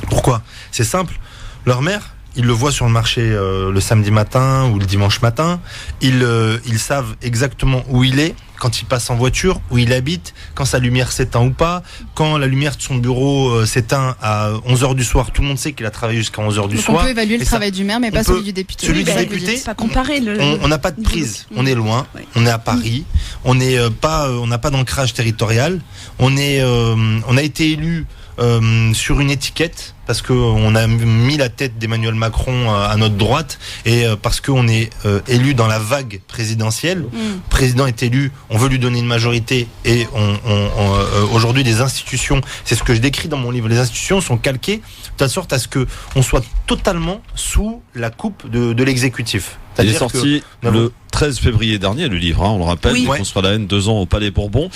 Pourquoi ? C'est simple, leur maire, ils le voient sur le marché le samedi matin ou le dimanche matin, ils savent exactement où il est, quand il passe en voiture, où il habite, quand sa lumière s'éteint ou pas, quand la lumière de son bureau s'éteint à 11h du soir, tout le monde sait qu'il a travaillé jusqu'à 11h du soir. On peut évaluer le travail du maire, mais pas celui du député. Celui du député, pas comparer on n'a pas de prise, on est loin, on est à Paris, on n'a pas d'ancrage territorial, on a été élu sur une étiquette parce qu'on a mis la tête d'Emmanuel Macron à notre droite et parce qu'on est élu dans la vague présidentielle. Le président est élu, on veut lui donner une majorité et aujourd'hui les institutions, c'est ce que je décris dans mon livre, les institutions sont calquées de telle sorte à ce que on soit totalement sous la coupe de l'exécutif. Il est sorti le 13 février dernier, le livre, on le rappelle, oui. Construire la haine, 2 ans au Palais Bourbon.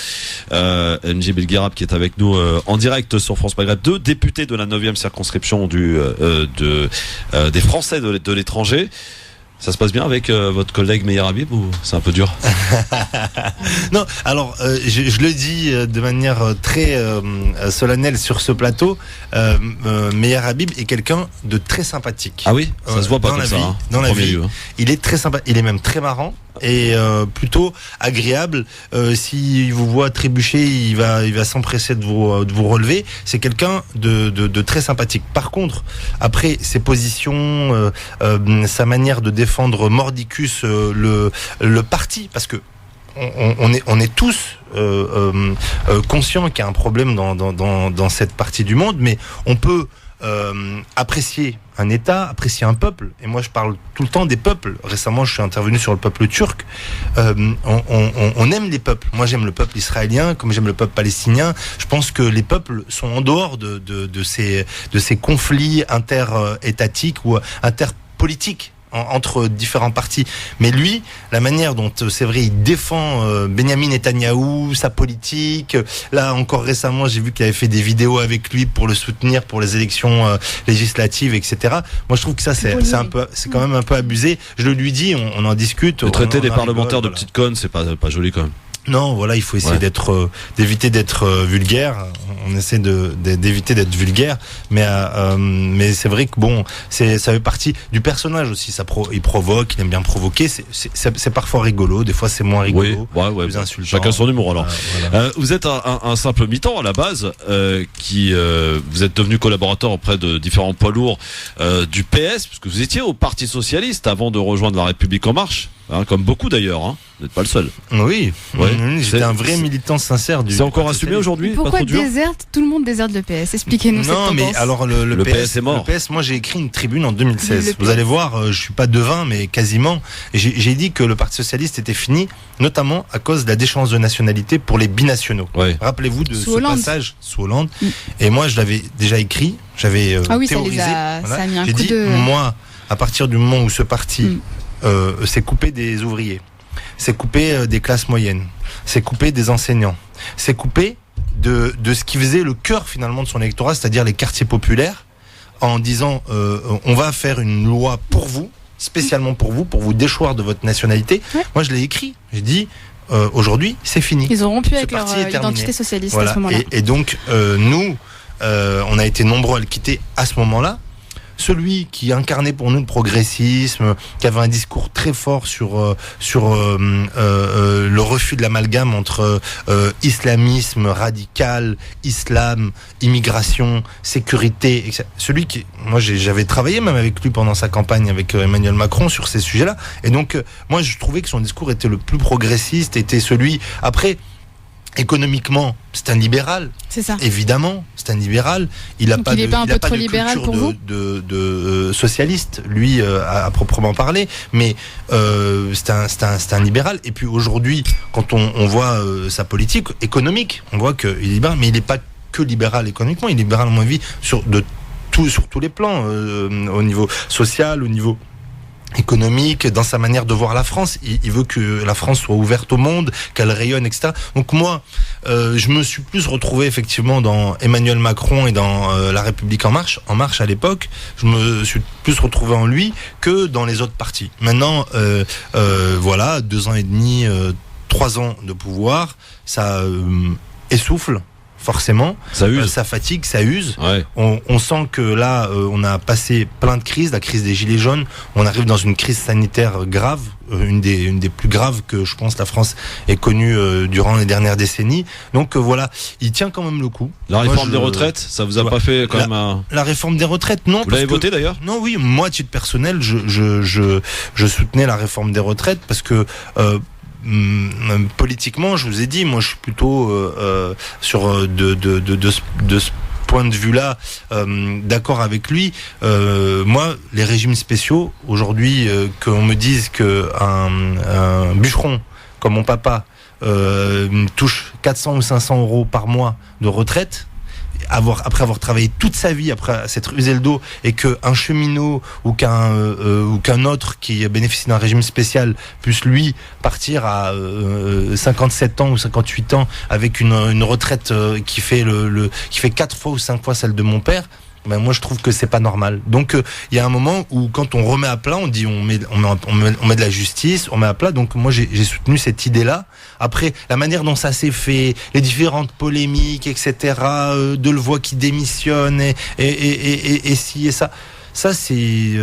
NJ Belguerab qui est avec nous en direct sur France Maghreb 2, député de la 9e circonscription des Français de l'étranger. Ça se passe bien avec votre collègue Meyer Habib ou c'est un peu dur? Non, alors je le dis de manière très solennelle sur ce plateau. Meyer Habib est quelqu'un de très sympathique. Ah oui, ça se voit pas dans comme la ça. vie, Hein, dans la vie, lieu, hein. il est très sympa. Il est même très marrant et plutôt agréable. S'il vous voit trébucher, il va s'empresser de vous relever. C'est quelqu'un de très sympathique. Par contre, après ses positions, sa manière de défendre mordicus le parti, parce que on est tous conscients qu'il y a un problème dans cette partie du monde, mais on peut apprécier un État, apprécier un peuple. Et moi, je parle tout le temps des peuples. Récemment, je suis intervenu sur le peuple turc. On aime les peuples. Moi, j'aime le peuple israélien, comme j'aime le peuple palestinien. Je pense que les peuples sont en dehors de ces conflits inter-étatiques ou interpolitiques entre différents partis. Mais lui, la manière dont, c'est vrai, il défend Benyamin Netanyahou, sa politique. Là, encore récemment, j'ai vu qu'il avait fait des vidéos avec lui pour le soutenir pour les élections législatives, etc. Moi, je trouve que ça, c'est quand même un peu abusé. Je le lui dis, on en discute. Le traiter des parlementaires rigole, de petites connes, c'est pas joli quand même. Non, voilà, il faut essayer d'éviter d'être vulgaire. On essaie d'éviter d'être vulgaire, mais c'est vrai que bon, ça fait partie du personnage aussi. Il provoque, il aime bien provoquer. C'est parfois rigolo, des fois c'est moins rigolo, plus insultant. Chacun son humour alors. Voilà. Vous êtes un simple militant à la base, vous êtes devenu collaborateur auprès de différents poids lourds du PS, parce que vous étiez au Parti Socialiste avant de rejoindre La République En Marche. Hein, comme beaucoup d'ailleurs, hein. Vous n'êtes pas le seul. Oui, j'étais un vrai militant sincère du. C'est encore assumé aujourd'hui? Pourquoi tout le monde déserte le PS? Expliquez-nous cette tendance. Non, mais alors le PS est mort. Le PS, moi j'ai écrit une tribune en 2016. Vous allez voir, je suis pas devin, mais quasiment. Et j'ai dit que le Parti Socialiste était fini, notamment à cause de la déchéance de nationalité pour les binationaux. Ouais. Rappelez-vous de ce passage sous Hollande. Et moi, je l'avais déjà écrit, j'avais théorisé. Ça a mis un coup de... Moi, à partir du moment où ce parti c'est coupé des ouvriers, c'est coupé des classes moyennes, c'est coupé des enseignants, c'est coupé de ce qui faisait le cœur finalement de son électorat, c'est-à-dire les quartiers populaires, en disant on va faire une loi pour vous, spécialement pour vous déchoir de votre nationalité. Moi je l'ai écrit, j'ai dit aujourd'hui c'est fini. Ils ont rompu avec leur identité socialiste à ce moment-là. Et donc nous on a été nombreux à le quitter à ce moment-là. Celui qui incarnait pour nous le progressisme, qui avait un discours très fort sur le refus de l'amalgame entre islamisme radical, islam, immigration, sécurité, etc. Celui qui, moi j'avais travaillé même avec lui pendant sa campagne avec Emmanuel Macron sur ces sujets-là, et donc moi je trouvais que son discours était le plus progressiste, était celui, après économiquement, c'est un libéral. C'est ça. Évidemment, c'est un libéral. Il n'a pas de culture de socialiste, lui, à proprement parler. Mais c'est un libéral. Et puis aujourd'hui, quand on voit sa politique économique, on voit qu'il est libéral, mais il n'est pas que libéral économiquement. Il est libéral, à mon avis, sur tous les plans, au niveau social, au niveau économique, dans sa manière de voir la France. Il veut que la France soit ouverte au monde, qu'elle rayonne, etc. Donc moi, je me suis plus retrouvé effectivement dans Emmanuel Macron et dans La République En Marche. En Marche à l'époque, je me suis plus retrouvé en lui que dans les autres partis. Maintenant, voilà, 2 ans et demi, 3 ans de pouvoir, ça essouffle. Forcément, ça use, ça fatigue, ça use. Ouais. On sent que là, on a passé plein de crises, la crise des gilets jaunes. On arrive dans une crise sanitaire grave, une des plus graves que je pense la France ait connue durant les dernières décennies. Donc voilà, il tient quand même le coup. La réforme des retraites, ça vous a pas fait quand même la réforme des retraites, non. Vous l'avez voté d'ailleurs? Non, oui, moi à titre personnel, je soutenais la réforme des retraites parce que politiquement, je vous ai dit, moi je suis plutôt sur de ce point de vue-là d'accord avec lui. Moi, les régimes spéciaux, aujourd'hui, qu'on me dise qu'un bûcheron comme mon papa touche 400 ou 500 euros par mois de retraite, après avoir travaillé toute sa vie, après s'être usé le dos, et qu'un cheminot ou qu'un autre qui bénéficie d'un régime spécial puisse lui partir à 57 ans ou 58 ans avec une retraite qui fait 4 fois ou 5 fois celle de mon père. ben moi je trouve que c'est pas normal. Donc il y a un moment où quand on remet à plat, on dit on met de la justice, on met à plat. Donc moi j'ai soutenu cette idée-là. Après la manière dont ça s'est fait, les différentes polémiques, etc. Delevoye qui démissionne et ci et ça c'est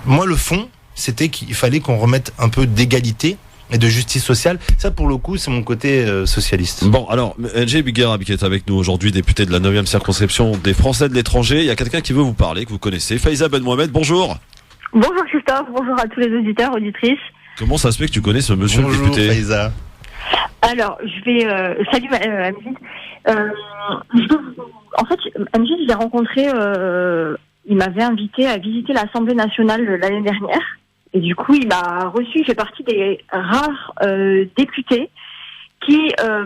moi le fond, c'était qu'il fallait qu'on remette un peu d'égalité et de justice sociale. Ça, pour le coup, c'est mon côté socialiste. Bon, alors, NG Biguerabi qui est avec nous aujourd'hui, député de la 9e circonscription des Français de l'étranger. Il y a quelqu'un qui veut vous parler, que vous connaissez. Faiza Ben Mohamed, bonjour. Bonjour Christophe, bonjour à tous les auditeurs, auditrices. Comment ça se fait que tu connais ce monsieur Bonjour, le député Faiza. Alors, je vais... salut Amjid. En fait, Amjid, je l'ai rencontré... il m'avait invité à visiter l'Assemblée nationale l'année dernière. Et du coup, il m'a reçu. Il fait partie des rares députés qui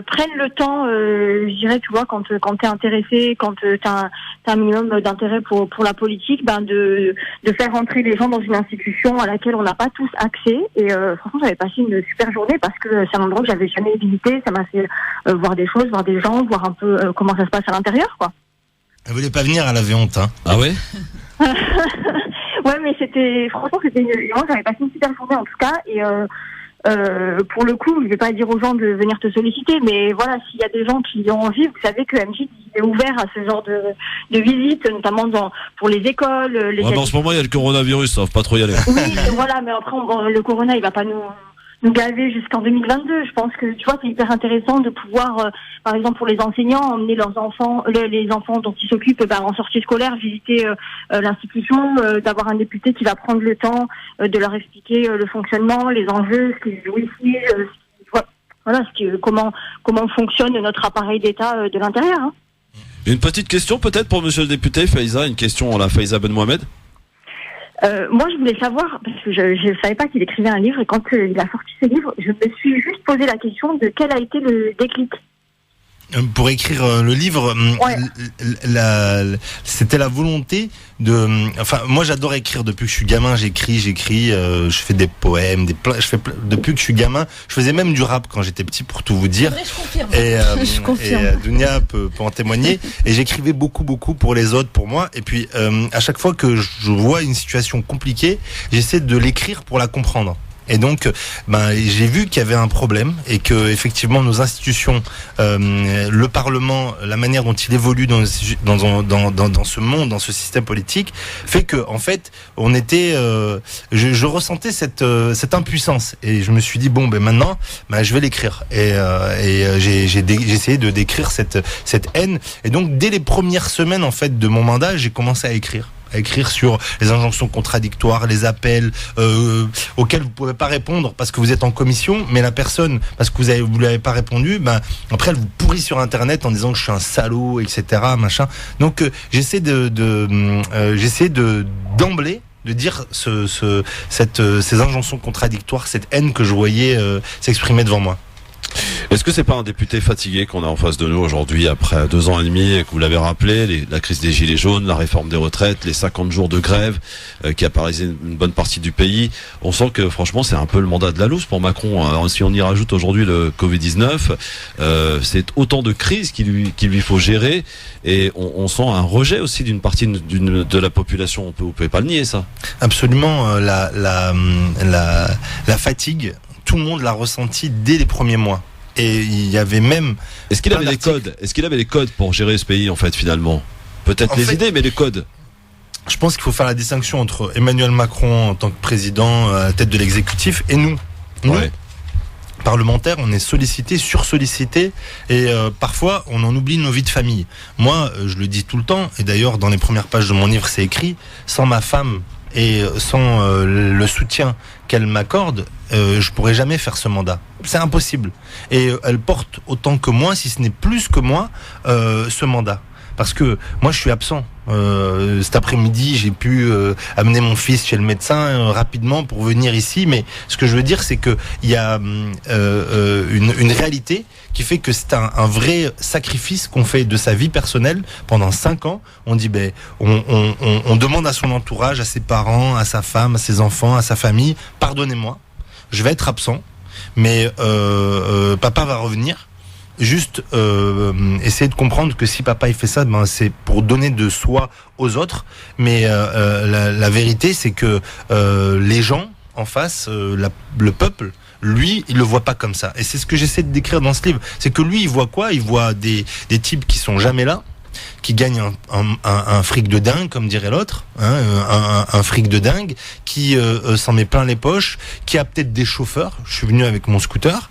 prennent le temps, je dirais, tu vois, quand t'es intéressé, quand t'as un minimum d'intérêt pour la politique, de faire rentrer les gens dans une institution à laquelle on n'a pas tous accès. Et franchement, j'avais passé une super journée parce que c'est un endroit que j'avais jamais visité. Ça m'a fait voir des choses, voir des gens, voir un peu comment ça se passe à l'intérieur, quoi. Elle voulait pas venir, elle avait honte, hein. Ah ouais? Ouais, mais j'avais passé une super journée en tout cas, et pour le coup, je vais pas dire aux gens de venir te solliciter, mais voilà, s'il y a des gens qui ont envie, vous savez que MJ est ouvert à ce genre de visites, notamment pour les écoles, les. Ouais, mais en ce moment, il y a le coronavirus, ça va pas trop y aller. Oui, voilà, mais après, le corona, il va pas nous gaver jusqu'en 2022. Je pense que, tu vois, c'est hyper intéressant de pouvoir, par exemple, pour les enseignants, emmener leurs enfants, les enfants dont ils s'occupent, en sortie scolaire, visiter l'institution, d'avoir un député qui va prendre le temps de leur expliquer le fonctionnement, les enjeux, ce qui se joue ici, comment fonctionne notre appareil d'État de l'intérieur. Hein. Une petite question peut-être pour monsieur le député, Faiza, une question à la Faiza Ben Mohamed. Moi, je voulais savoir, parce que je ne savais pas qu'il écrivait un livre, et quand il a sorti ce livre, je me suis juste posé la question de quel a été le déclic. Pour écrire le livre, ouais. C'était la volonté de... Enfin, moi j'adore écrire depuis que je suis gamin, j'écris, je fais des poèmes, depuis que je suis gamin, je faisais même du rap quand j'étais petit, pour tout vous dire. C'est vrai, je confirme. Je confirme. Et Dunia peut en témoigner. Et j'écrivais beaucoup pour les autres, pour moi. Et puis, à chaque fois que je vois une situation compliquée, j'essaie de l'écrire pour la comprendre. Et donc, j'ai vu qu'il y avait un problème et que effectivement nos institutions, le Parlement, la manière dont il évolue dans ce monde, dans ce système politique, fait que en fait, on était, je ressentais cette impuissance et je me suis dit maintenant, je vais l'écrire et j'ai essayé de décrire cette haine et donc dès les premières semaines en fait de mon mandat, j'ai commencé à écrire sur les injonctions contradictoires, les appels auxquels vous ne pouvez pas répondre parce que vous êtes en commission, mais la personne, parce que vous lui avez pas répondu, après elle vous pourrit sur internet en disant que je suis un salaud, etc. machin. Donc j'essaie d'emblée de dire ces injonctions contradictoires, cette haine que je voyais s'exprimer devant moi. Est-ce que c'est pas un député fatigué qu'on a en face de nous aujourd'hui après 2 ans et demi et que vous l'avez rappelé, la crise des gilets jaunes, la réforme des retraites, les 50 jours de grève qui a paralysé une bonne partie du pays. On sent que franchement c'est un peu le mandat de la loose pour Macron. Alors, si on y rajoute aujourd'hui le Covid-19, c'est autant de crises qu'il lui faut gérer et on sent un rejet aussi d'une partie de la population. Vous pouvez pas le nier ça. Absolument, la fatigue. Tout le monde l'a ressenti dès les premiers mois. Et il y avait même... Est-ce qu'il avait les codes? Est-ce qu'il avait les codes pour gérer ce pays, en fait, finalement? Peut-être les idées, mais les codes. Je pense qu'il faut faire la distinction entre Emmanuel Macron en tant que président à la tête de l'exécutif et nous. Ouais. Parlementaires, on est sollicités, sursollicités et parfois on en oublie nos vies de famille. Moi, je le dis tout le temps, et d'ailleurs dans les premières pages de mon livre c'est écrit, sans ma femme et sans le soutien qu'elle m'accorde, je pourrais jamais faire ce mandat. C'est impossible. Et elle porte autant que moi, si ce n'est plus que moi, ce mandat. Parce que moi, je suis absent. Cet après-midi, j'ai pu amener mon fils chez le médecin rapidement pour venir ici. Mais ce que je veux dire, c'est que il y a une réalité qui fait que c'est un vrai sacrifice qu'on fait de sa vie personnelle pendant 5 ans. On dit, on demande à son entourage, à ses parents, à sa femme, à ses enfants, à sa famille, pardonnez-moi, je vais être absent, mais papa va revenir. juste essayer de comprendre que si papa il fait ça, ben c'est pour donner de soi aux autres. Mais la vérité, c'est que les gens en face, le peuple, lui, il le voit pas comme ça. Et c'est ce que j'essaie de décrire dans ce livre. C'est que lui, il voit quoi ? Il voit des types qui sont jamais là, qui gagnent un fric de dingue, comme dirait l'autre, hein, un fric de dingue, qui s'en met plein les poches, qui a peut-être des chauffeurs, je suis venu avec mon scooter,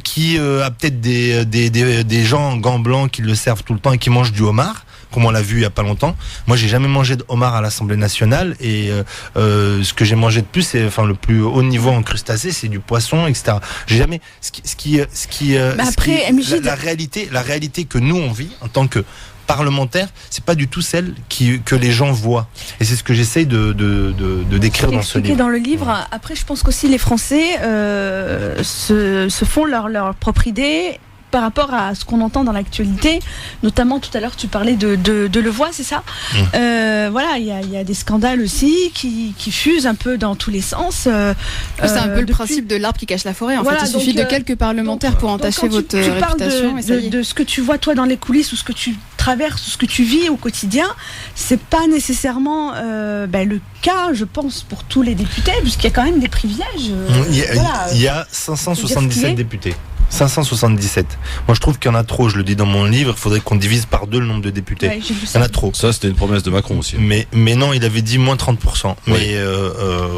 qui a peut-être des gens en gants blancs qui le servent tout le temps et qui mangent du homard, comme on l'a vu il y a pas longtemps. Moi, j'ai jamais mangé de homard à l'Assemblée nationale, et ce que j'ai mangé de plus, c'est le plus haut niveau en crustacés, c'est du poisson, etc. J'ai jamais la réalité que nous on vit en tant que parlementaire, c'est pas du tout celle que les gens voient. Et c'est ce que j'essaye de décrire dans ce livre. Dans le livre. Après, je pense qu'aussi les Français se font leur propre idée par rapport à ce qu'on entend dans l'actualité. Notamment, tout à l'heure, tu parlais de Levoix, c'est ça ? Voilà, il y a des scandales aussi qui fusent un peu dans tous les sens. C'est un peu le principe de l'arbre qui cache la forêt. En fait, il suffit de quelques parlementaires pour entacher votre réputation. De ce que tu vois, toi, dans les coulisses, ou ce que tu traverses, ou ce que tu vis au quotidien, c'est pas nécessairement le cas, je pense, pour tous les députés, puisqu'il y a quand même des privilèges. Il y a 577 députés. 577. Moi, je trouve qu'il y en a trop. Je le dis dans mon livre. Il faudrait qu'on divise par 2 le nombre de députés. Ouais, il y en a trop. Ça, c'était une promesse de Macron aussi. Mais non, il avait dit moins 30%. Oui. Mais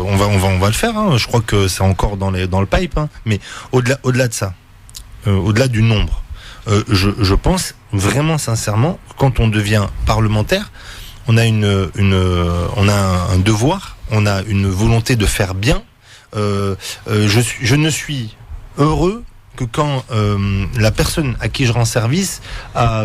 on va le faire. Hein. Je crois que c'est encore dans le pipe. Hein. Mais au-delà de ça, au-delà du nombre, je pense vraiment sincèrement, quand on devient parlementaire, on a on a un devoir, on a une volonté de faire bien. Je ne suis heureux que quand la personne à qui je rends service a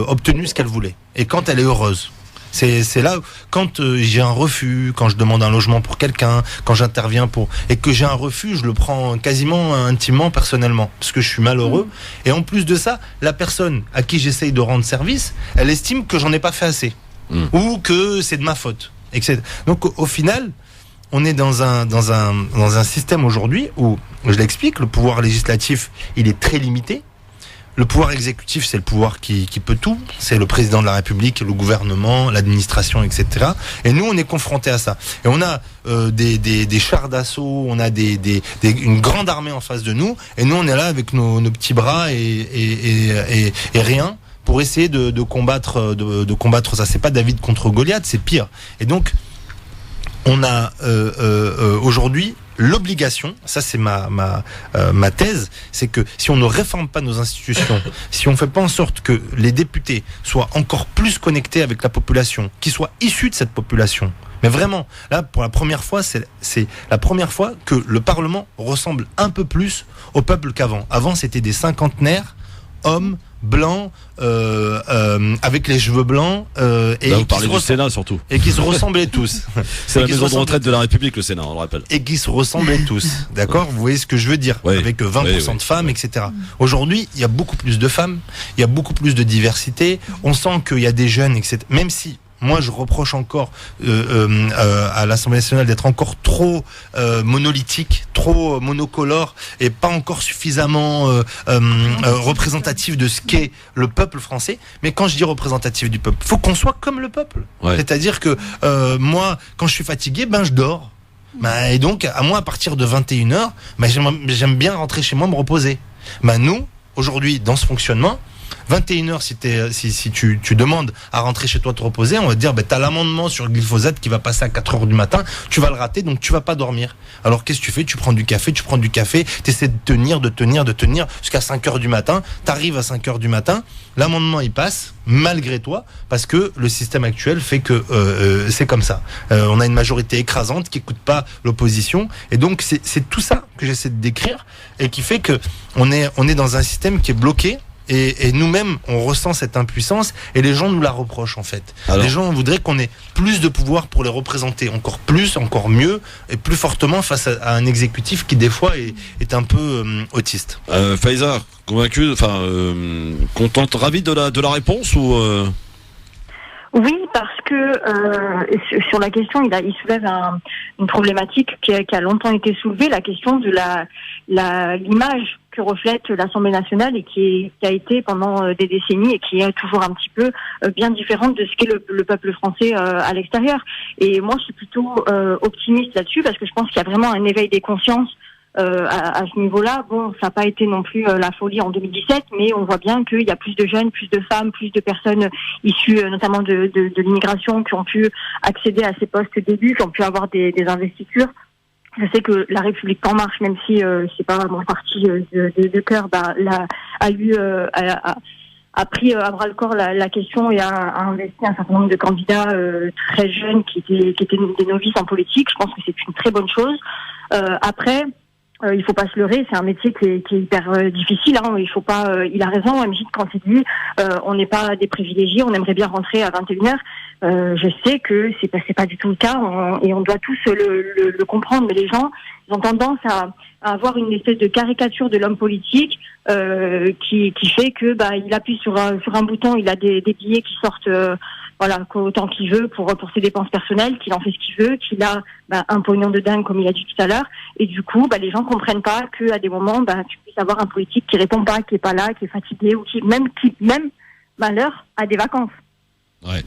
obtenu ce qu'elle voulait, et quand elle est heureuse. C'est là, quand j'ai un refus, quand je demande un logement pour quelqu'un, quand j'interviens et que j'ai un refus, je le prends quasiment intimement, personnellement, parce que je suis malheureux. Et en plus de ça, la personne à qui j'essaye de rendre service, elle estime que j'en ai pas fait assez, ou que c'est de ma faute, etc. Donc au final, on est dans un système aujourd'hui où, je l'explique, le pouvoir législatif, il est très limité. Le pouvoir exécutif, c'est le pouvoir qui peut tout. C'est le président de la République, le gouvernement, l'administration, etc. Et nous, on est confrontés à ça. Et on a des chars d'assaut, on a une grande armée en face de nous. Et nous, on est là avec nos petits bras et rien pour essayer de combattre ça. C'est pas David contre Goliath, c'est pire. Et donc, on a aujourd'hui l'obligation, ça c'est ma thèse, c'est que si on ne réforme pas nos institutions, si on ne fait pas en sorte que les députés soient encore plus connectés avec la population, qu'ils soient issus de cette population, mais vraiment, là pour la première fois, c'est la première fois que le Parlement ressemble un peu plus au peuple qu'avant. Avant, c'était des cinquantenaires, hommes, blancs, avec les cheveux blancs, et là, vous parlez du Sénat surtout, et qui se ressemblaient tous. C'est la maison de retraite de la République, le Sénat, on le rappelle. Et qui se ressemblaient tous, d'accord ? Vous voyez ce que je veux dire, avec 20% de femmes, etc. Aujourd'hui, il y a beaucoup plus de femmes, il y a beaucoup plus de diversité. On sent qu'il y a des jeunes, etc. Même si moi, je reproche encore à l'Assemblée nationale d'être encore trop monolithique, trop monocolore, et pas encore suffisamment représentatif de ce qu'est le peuple français. Mais quand je dis représentatif du peuple, faut qu'on soit comme le peuple. Ouais. C'est-à-dire que moi, quand je suis fatigué, je dors. Et donc, à partir de 21h, j'aime bien rentrer chez moi, me reposer. Nous, aujourd'hui, dans ce fonctionnement, 21h, si tu demandes à rentrer chez toi te reposer, on va te dire, t'as l'amendement sur le glyphosate qui va passer à 4h du matin, tu vas le rater, donc tu vas pas dormir. Alors qu'est-ce que tu fais ? Tu prends du café, t'essaies de tenir jusqu'à 5h du matin, t'arrives à 5h du matin, l'amendement il passe, malgré toi, parce que le système actuel fait que c'est comme ça. On a une majorité écrasante qui écoute pas l'opposition, et donc c'est tout ça que j'essaie de décrire, et qui fait que on est dans un système qui est bloqué. Et nous-mêmes, on ressent cette impuissance, et les gens nous la reprochent en fait. Alors, les gens voudraient qu'on ait plus de pouvoir pour les représenter, encore plus, encore mieux, et plus fortement face à un exécutif qui des fois est un peu autiste. Faiza, convaincu, contente, ravie de la réponse ou Oui, parce que sur la question, il soulève une problématique qui a longtemps été soulevée, la question de l'image que reflète l'Assemblée nationale et qui a été pendant des décennies et qui est toujours un petit peu bien différente de ce qu'est le peuple français à l'extérieur. Et moi, je suis plutôt optimiste là-dessus parce que je pense qu'il y a vraiment un éveil des consciences à ce niveau-là. Bon, ça n'a pas été non plus la folie en 2017, mais on voit bien qu'il y a plus de jeunes, plus de femmes, plus de personnes issues notamment de l'immigration qui ont pu accéder à ces postes d'élus, qui ont pu avoir des investitures. Je sais que la République En Marche, même si c'est pas mon parti de cœur, a pris à bras le corps la question et a investi un certain nombre de candidats très jeunes qui étaient des novices en politique. Je pense que c'est une très bonne chose. Après, il faut pas se leurrer, c'est un métier qui est hyper difficile. Hein. Il faut pas. Il a raison, MJ, quand il dit on n'est pas des privilégiés, on aimerait bien rentrer à 21h. Je sais que c'est pas du tout le cas et on doit tous le comprendre. Mais les gens, ils ont tendance à avoir une espèce de caricature de l'homme politique qui fait que il appuie sur un bouton, il a des billets qui sortent. Autant qu'il veut pour ses dépenses personnelles, qu'il en fait ce qu'il veut, qu'il a un pognon de dingue comme il a dit tout à l'heure, et du coup les gens comprennent pas que à des moments tu puisses avoir un politique qui répond pas, qui est pas là, qui est fatigué ou qui même malheur a des vacances. Ouais.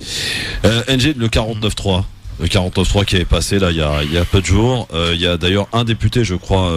NG, le 49.3. Le 49.3 qui est passé là il y a peu de jours. Il y a d'ailleurs un député, je crois,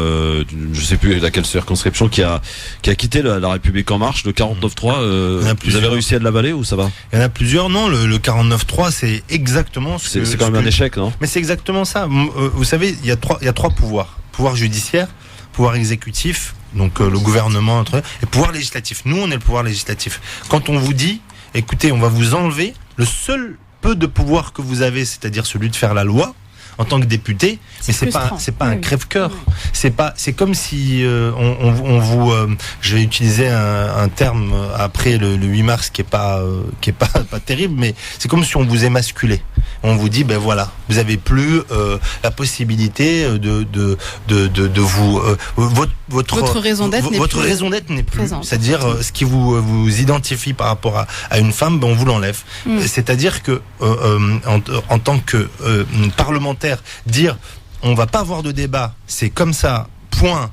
je sais plus laquelle circonscription, qui a quitté la République En Marche. Le 49.3, vous avez réussi à l'avaler ou ça va? Il y en a plusieurs. Non, le 49.3, c'est exactement ce que... C'est quand même un échec, non? Mais c'est exactement ça. Vous savez, il y a trois pouvoirs. Pouvoir judiciaire, pouvoir exécutif, donc le gouvernement, et pouvoir législatif. Nous, on est le pouvoir législatif. Quand on vous dit, écoutez, on va vous enlever le seul peu de pouvoir que vous avez, c'est-à-dire celui de faire la loi en tant que député, mais c'est pas un crève-cœur. C'est comme si on vous je vais utiliser un terme après le 8 mars qui est pas terrible, mais c'est comme si on vous émasculait. On vous dit voilà, vous avez plus la possibilité de vous votre raison d'être n'est plus présente. C'est-à-dire ce qui vous identifie par rapport à une femme, on vous l'enlève. C'est-à-dire que en tant que parlementaire, dire on va pas avoir de débat, c'est comme ça, point.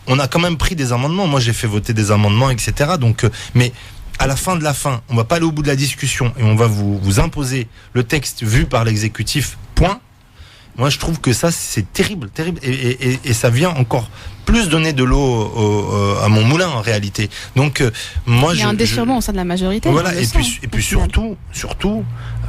On a quand même pris des amendements. Moi, j'ai fait voter des amendements, etc. Donc, mais à la fin de la fin, on va pas aller au bout de la discussion et on va vous imposer le texte vu par l'exécutif, point. Moi, je trouve que ça, c'est terrible. Et ça vient encore plus donner de l'eau à mon moulin, en réalité. Donc, moi, il y a un déchirement au sein de la majorité. Voilà, et puis surtout,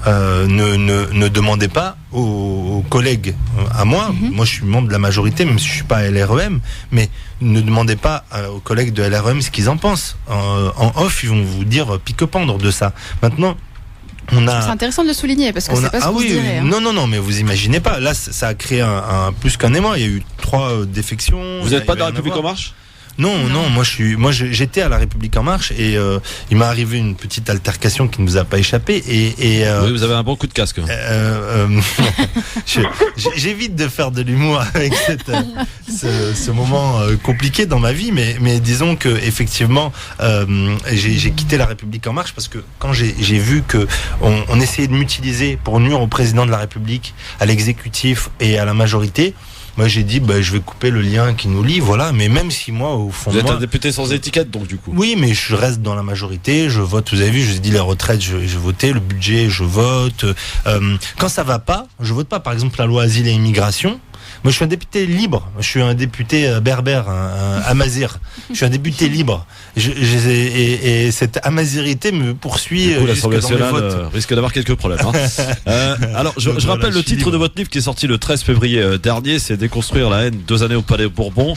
ne demandez pas aux collègues, à moi, moi je suis membre de la majorité, même si je suis pas LREM, mais ne demandez pas aux collègues de LREM ce qu'ils en pensent. En off, ils vont vous dire pique-pendre de ça. Maintenant, c'est intéressant de le souligner parce que c'est pas ce qu'on dirait. Hein. Non, mais vous imaginez pas. Là, ça a créé un plus qu'un émoi. Il y a eu 3 défections. Vous n'êtes pas de la République En Marche? Non, j'étais à la République En Marche et il m'est arrivé une petite altercation qui ne nous a pas échappé et oui, vous avez un bon coup de casque. J'évite de faire de l'humour avec ce moment compliqué dans ma vie, mais disons que effectivement j'ai quitté la République En Marche parce que quand j'ai vu que on essayait de m'utiliser pour nuire au président de la République, à l'exécutif et à la majorité. Moi, j'ai dit, je vais couper le lien qui nous lie, voilà. Mais même si moi, au fond, vous êtes un député sans étiquette, donc du coup. Oui, mais je reste dans la majorité. Je vote. Vous avez vu, je vous ai dit les retraites, je votais, le budget, je vote. Quand ça va pas, je vote pas. Par exemple, la loi asile et immigration. Moi, je suis un député libre. Je suis un député berbère, un amazir. Je suis un député libre. Et cette amazirité me poursuit. Du coup, l'Assemblée nationale risque d'avoir quelques problèmes. Alors, je rappelle le titre de votre livre qui est sorti le 13 février dernier. C'est Déconstruire la haine, 2 années au Palais Bourbon.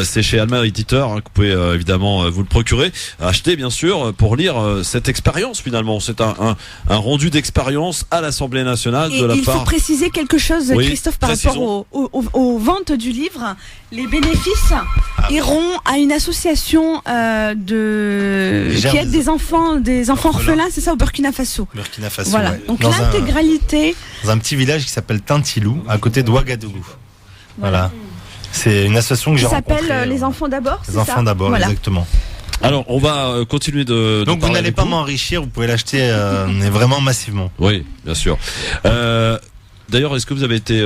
C'est chez Alma Éditeur. Vous pouvez évidemment vous le procurer, acheter bien sûr, pour lire cette expérience finalement. C'est un rendu d'expérience à l'Assemblée nationale de la part. Il faut préciser quelque chose, Christophe, par rapport aux ventes du livre. Les bénéfices iront à une association qui aide des enfants orphelins, c'est ça, au Burkina Faso. Voilà. Ouais. Donc l'intégralité. Dans un petit village qui s'appelle Tintilou, à côté de Ouagadougou. Voilà. C'est une association que j'ai rencontrée. Ça s'appelle Les Enfants d'abord. Les Enfants d'abord, voilà. Exactement. Alors, on va continuer de donc, vous n'allez pas m'enrichir, vous pouvez l'acheter vraiment massivement. Oui, bien sûr. D'ailleurs, est-ce que vous avez été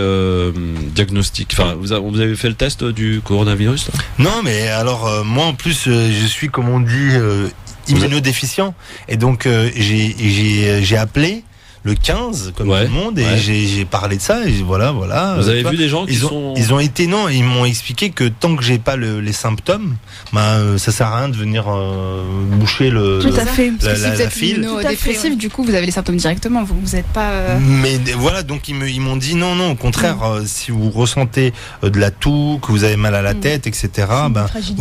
diagnostiqué, enfin, vous avez fait le test du coronavirus là? Non, mais alors moi en plus je suis, comme on dit, immunodéficient, et donc j'ai appelé le 15 comme tout le monde, et j'ai parlé de ça, et voilà. Vous avez vu des gens qui ils m'ont expliqué que tant que j'ai pas les symptômes, ça sert à rien de venir boucher Tout à fait. Parce que si vous la êtes file. immunodépressif, du coup, vous avez les symptômes directement. Vous n'êtes pas. Mais voilà, donc ils m'ont dit non, au contraire, si vous ressentez de la toux, que vous avez mal à la tête, etc.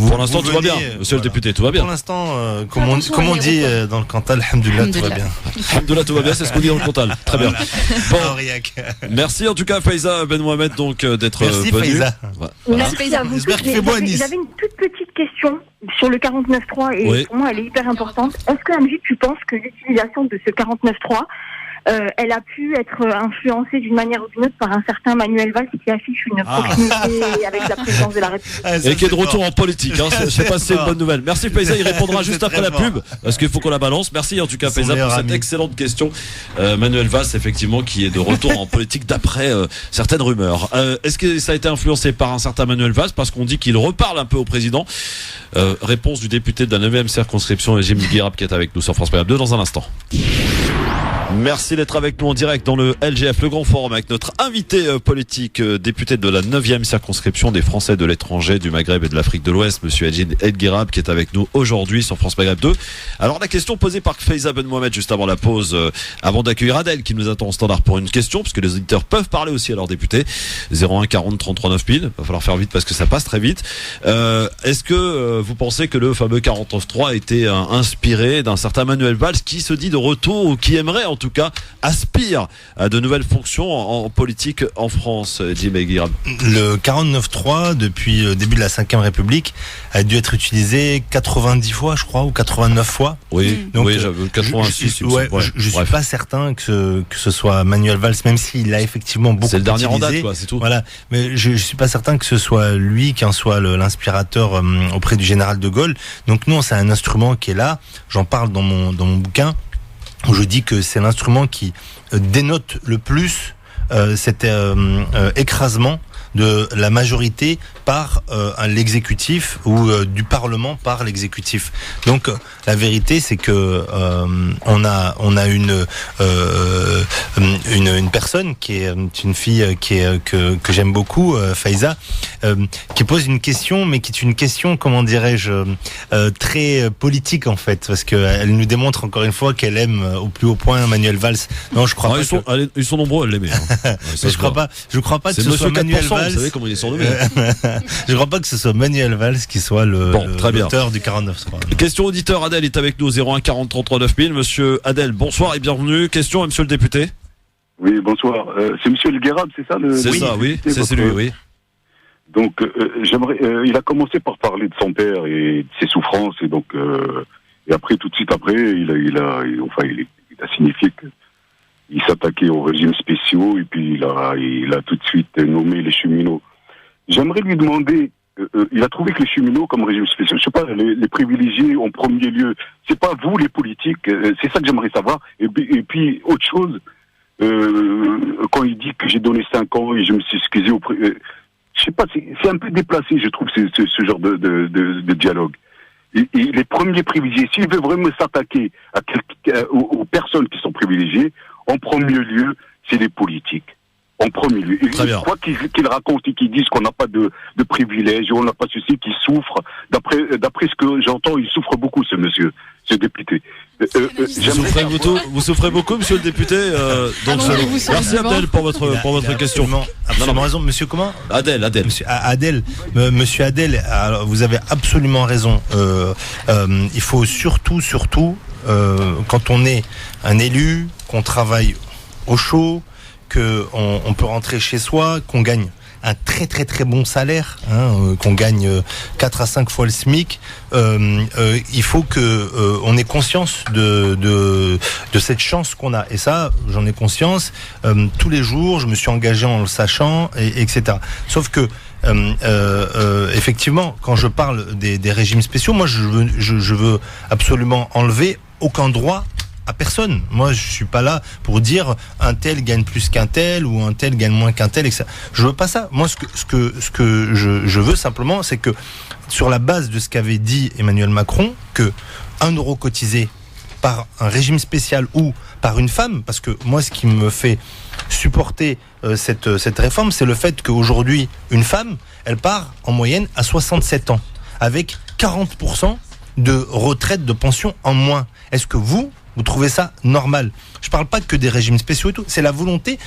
Pour l'instant, tout va bien. Monsieur le député, tout va bien. Pour l'instant, comme on dit dans le Cantal, alhamdoulilah, tout va bien. Alhamdoulilah, tout va bien, c'est ce qu'on dit dans le Cantal. Très bien. Bon. Merci en tout cas, Faiza Ben Mohamed, donc d'être venu. Faiza. Merci à vous. J'avais une toute petite question sur le 49.3 et pour moi elle est hyper importante. Est-ce que Amjid, tu penses que l'utilisation de ce 49.3 elle a pu être influencée d'une manière ou d'une autre par un certain Manuel Valls qui affiche une proximité avec la présidence de la République et qui est de retour en politique, hein. Je sais pas si c'est une bonne nouvelle. Merci Faiza, il répondra juste après la pub parce qu'il faut qu'on la balance. Merci en tout cas Faiza pour cette excellente question. Manuel Valls, effectivement, qui est de retour en politique d'après certaines rumeurs. Est-ce que ça a été influencé par un certain Manuel Valls parce qu'on dit qu'il reparle un peu au président? Réponse du député de la 9e circonscription, Jimmy Guirab, qui est avec nous sur France Maghreb 2 dans un instant. Merci d'être avec nous en direct dans le LGF, le grand forum, avec notre invité politique, député de la 9e circonscription des Français de l'étranger, du Maghreb et de l'Afrique de l'Ouest, monsieur Ed Guirab, qui est avec nous aujourd'hui sur France Maghreb 2. Alors la question posée par Faiza Ben Mohamed juste avant la pause, avant d'accueillir Adèle qui nous attend au standard pour une question, parce que les auditeurs peuvent parler aussi à leurs députés. 01 40 33 9000, va falloir faire vite parce que ça passe très vite. Est-ce que vous pensez que le fameux 49.3 a été inspiré d'un certain Manuel Valls qui se dit de retour, ou qui aimerait en tout cas aspire à de nouvelles fonctions en politique en France, Jimmy Guirab? Le 49.3, depuis le début de la 5e République, a dû être utilisé 90 fois, je crois, ou 89 fois. Oui, donc, j'avais 86. Je suis pas certain que ce soit Manuel Valls, même s'il a effectivement beaucoup utilisé. C'est le dernier en date, quoi, c'est tout. Voilà, mais je suis pas certain que ce soit lui qui en soit l'inspirateur auprès du général de Gaulle. Donc non, c'est un instrument qui est là. J'en parle dans mon bouquin, où je dis que c'est l'instrument qui dénote le plus cet écrasement de la majorité par l'exécutif, ou du Parlement par l'exécutif. Donc la vérité, c'est que on a une personne qui est une fille que j'aime beaucoup, Faiza, qui pose une question, mais qui est une question, comment dirais-je, très politique en fait, parce que elle nous démontre encore une fois qu'elle aime au plus haut point Manuel Valls. Non, je crois pas. Ils sont nombreux à l'aimer. Hein. Mais je crois pas que ce soit Manuel Valls. Vous savez comment il est surnommé. Je crois pas que ce soit Manuel Valls qui soit l'auteur du 49.3. Question auditeur, Adèle est avec nous au 01 40 33 9000. Monsieur Adèle, bonsoir et bienvenue. Question à monsieur le député. Oui, bonsoir. C'est monsieur Le Guirab, c'est ça c'est celui, oui. Donc, j'aimerais. Il a commencé par parler de son père et de ses souffrances, et donc, et après, tout de suite après, il a signifié qu'il s'attaquait aux régimes spéciaux, et puis il a tout de suite nommé les cheminots. J'aimerais lui demander, il a trouvé que les cheminots comme régime spécial, je sais pas, les privilégiés en premier lieu, c'est pas vous les politiques, c'est ça que j'aimerais savoir. Et puis autre chose, quand il dit que j'ai donné 5 ans et je me suis excusé auprès, je sais pas, c'est un peu déplacé, je trouve, ce genre de dialogue. Et les premiers privilégiés, s'il veut vraiment s'attaquer aux personnes qui sont privilégiées, en premier lieu, c'est les politiques. En premier lieu. Quoi qu'il raconte et qu'il dise qu'on n'a pas de privilèges, on n'a pas ceci, qu'il souffre. D'après ce que j'entends, il souffre beaucoup, ce monsieur, ce député. Vous souffrez beaucoup, monsieur le député. Merci Adèle pour votre question. Absolument raison. Monsieur comment? Adèle. Monsieur Adèle, alors, vous avez absolument raison. Il faut surtout, quand on est un élu, qu'on travaille au chaud, qu'on peut rentrer chez soi, qu'on gagne un très très très bon salaire, qu'on gagne 4 à 5 fois le SMIC, il faut que on ait conscience de cette chance qu'on a. Et ça, j'en ai conscience. Tous les jours, je me suis engagé en le sachant, etc. Sauf que effectivement, quand je parle des régimes spéciaux, moi je veux absolument enlever aucun droit à personne. Moi, je suis pas là pour dire un tel gagne plus qu'un tel ou un tel gagne moins qu'un tel, etc. Je veux pas ça. Moi, ce que je veux simplement, c'est que sur la base de ce qu'avait dit Emmanuel Macron, que 1 euro cotisé par un régime spécial ou par une femme, parce que moi, ce qui me fait supporter cette réforme, c'est le fait qu'aujourd'hui, une femme, elle part en moyenne à 67 ans, avec 40% de retraite, de pension en moins. Est-ce que vous trouvez ça normal? Je parle pas que des régimes spéciaux et tout, c'est la volonté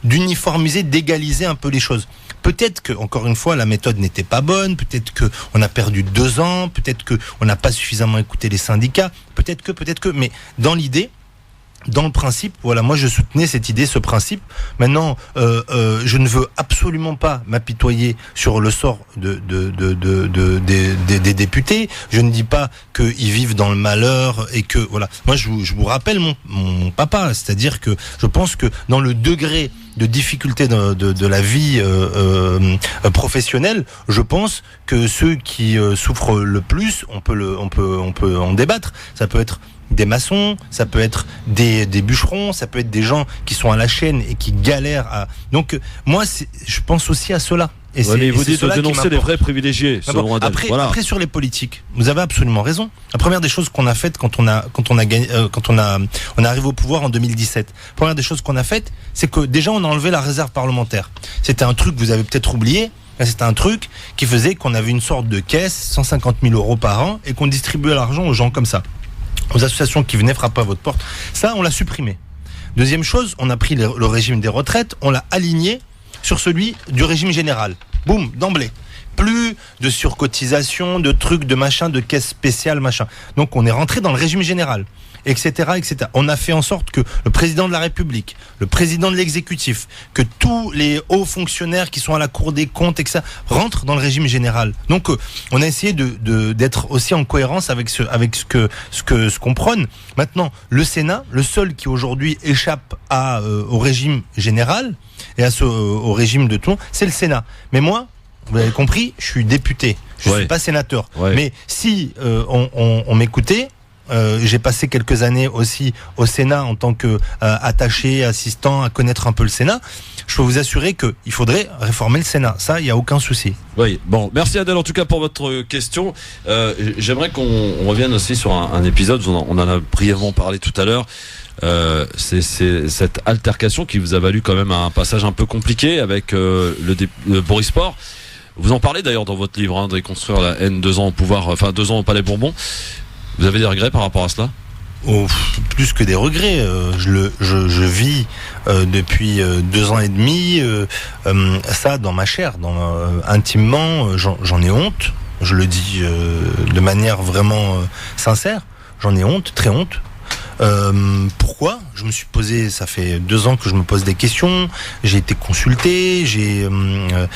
d'uniformiser, d'égaliser un peu les choses. Peut-être que, encore une fois, la méthode n'était pas bonne, peut-être que on a perdu 2 ans, peut-être que on n'a pas suffisamment écouté les syndicats, peut-être que, mais dans l'idée, dans le principe, voilà, moi je soutenais cette idée, ce principe. Maintenant, je ne veux absolument pas m'apitoyer sur le sort des députés. Je ne dis pas qu'ils vivent dans le malheur et que voilà. Moi, je vous rappelle mon papa, c'est-à-dire que je pense que dans le degré de difficulté de la vie professionnelle, je pense que ceux qui souffrent le plus, on peut en débattre. Ça peut être des maçons, ça peut être des bûcherons, ça peut être des gens qui sont à la chaîne et qui galèrent à... Donc, moi, je pense aussi à cela. Et mais vous dites de dénoncer les vrais privilégiés, selon Adèle. Après, sur les politiques, vous avez absolument raison. La première des choses qu'on a faites quand on est arrivé au pouvoir en 2017, première des choses qu'on a faites, c'est que déjà on a enlevé la réserve parlementaire. C'était un truc que vous avez peut-être oublié. C'était un truc qui faisait qu'on avait une sorte de caisse, 150 000 euros par an, et qu'on distribuait l'argent aux gens comme ça, aux associations qui venaient frapper à votre porte. Ça, on l'a supprimé. Deuxième chose, on a pris le régime des retraites, on l'a aligné sur celui du régime général. Boum, d'emblée. Plus de surcotisation, de trucs, de machin, de caisse spéciale, machin. Donc on est rentré dans le régime général, etc., etc. On a fait en sorte que le président de la République, le président de l'exécutif, que tous les hauts fonctionnaires qui sont à la Cour des comptes, etc., rentrent dans le régime général. Donc on a essayé d'être aussi en cohérence avec ce qu'on prône. Maintenant, le Sénat, le seul qui aujourd'hui échappe au régime général et au régime de tout, c'est le Sénat. Mais moi, vous avez compris, je suis député, je suis pas sénateur. Ouais. Mais si on m'écoutait, j'ai passé quelques années aussi au Sénat en tant que attaché, assistant, à connaître un peu le Sénat. Je peux vous assurer qu'il faudrait réformer le Sénat. Ça, il n'y a aucun souci. Oui, bon, merci Adèle en tout cas pour votre question. J'aimerais qu'on revienne aussi sur un épisode, on en a brièvement parlé tout à l'heure. C'est cette altercation qui vous a valu quand même un passage un peu compliqué avec le Boris Port. Vous en parlez d'ailleurs dans votre livre, de Déconstruire la haine, 2 ans au pouvoir, 2 ans au Palais Bourbon. Vous avez des regrets par rapport à cela? Plus que des regrets, je vis depuis 2 ans et demi ça dans ma chair, intimement, j'en ai honte. Je le dis de manière vraiment sincère. J'en ai honte, très honte. Pourquoi? Je me suis posé, ça fait 2 ans que je me pose des questions, j'ai été consulté, je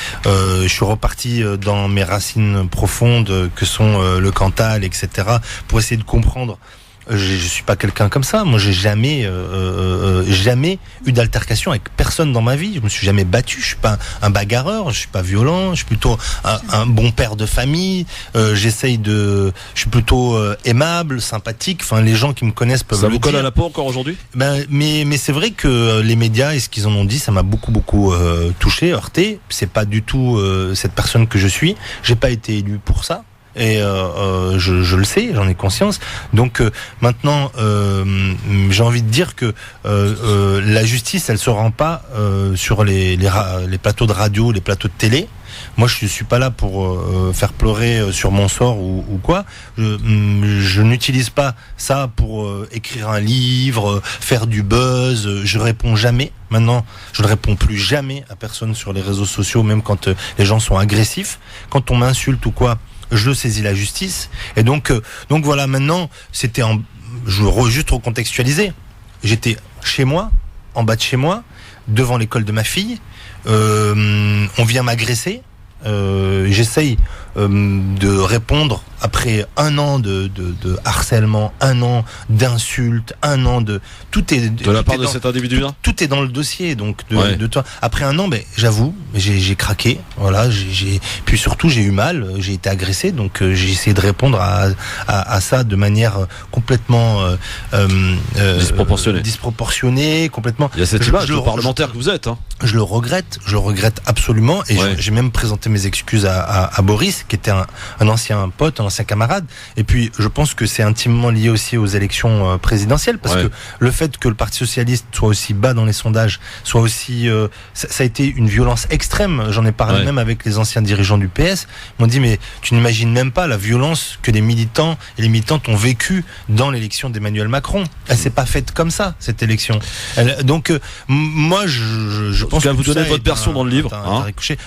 suis reparti dans mes racines profondes que sont le Cantal, etc., pour essayer de comprendre. Je suis pas quelqu'un comme ça. Moi, j'ai jamais eu d'altercation avec personne dans ma vie. Je me suis jamais battu. Je suis pas un bagarreur. Je suis pas violent. Je suis plutôt un bon père de famille. Je suis plutôt aimable, sympathique. Enfin, les gens qui me connaissent peuvent le dire. Ça vous colle à la peau encore aujourd'hui? Mais c'est vrai que les médias et ce qu'ils en ont dit, ça m'a beaucoup touché, heurté. C'est pas du tout cette personne que je suis. J'ai pas été élu pour ça. Et je le sais, j'en ai conscience. Donc maintenant, j'ai envie de dire que la justice, elle se rend pas sur les plateaux de radio, les plateaux de télé. Moi, je suis pas là pour faire pleurer sur mon sort ou quoi. Je n'utilise pas ça pour écrire un livre, faire du buzz. Je réponds jamais. Maintenant, je ne réponds plus jamais à personne sur les réseaux sociaux, même quand les gens sont agressifs. Quand on m'insulte ou quoi, je saisis la justice. Et donc voilà, maintenant, je veux juste recontextualiser. J'étais chez moi, en bas de chez moi, devant l'école de ma fille. On vient m'agresser. J'essaye de répondre après un an de harcèlement, un an d'insultes, un an de tout est de la part de cet individu-là. Tout est dans le dossier, donc de toi. Après un an, j'avoue, j'ai craqué. Voilà, puis surtout j'ai eu mal, j'ai été agressé, donc j'ai essayé de répondre à ça de manière complètement disproportionnée, complètement. Il y a cette image de parlementaire que vous êtes. Hein. Je le regrette absolument, et j'ai même présenté mes excuses à Boris, qui était un ancien pote, un ancien camarade. Et puis, je pense que c'est intimement lié aussi aux élections présidentielles, parce que le fait que le Parti socialiste soit aussi bas dans les sondages, soit aussi, ça a été une violence extrême. J'en ai parlé même avec les anciens dirigeants du PS. Ils m'ont dit, mais tu n'imagines même pas la violence que les militants et les militantes ont vécu dans l'élection d'Emmanuel Macron. Elle s'est pas faite comme ça, cette élection. Donc, moi, je pense que vous donnez votre version dans le livre.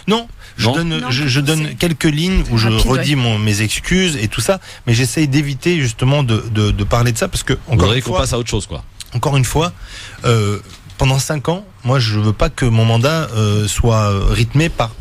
Non, je donne quelques lignes où je redis mes excuses et tout ça, mais j'essaye d'éviter justement de parler de ça, parce que qu'on passe à autre chose, quoi. Encore une fois, pendant 5 ans, moi je veux pas que mon mandat soit rythmé par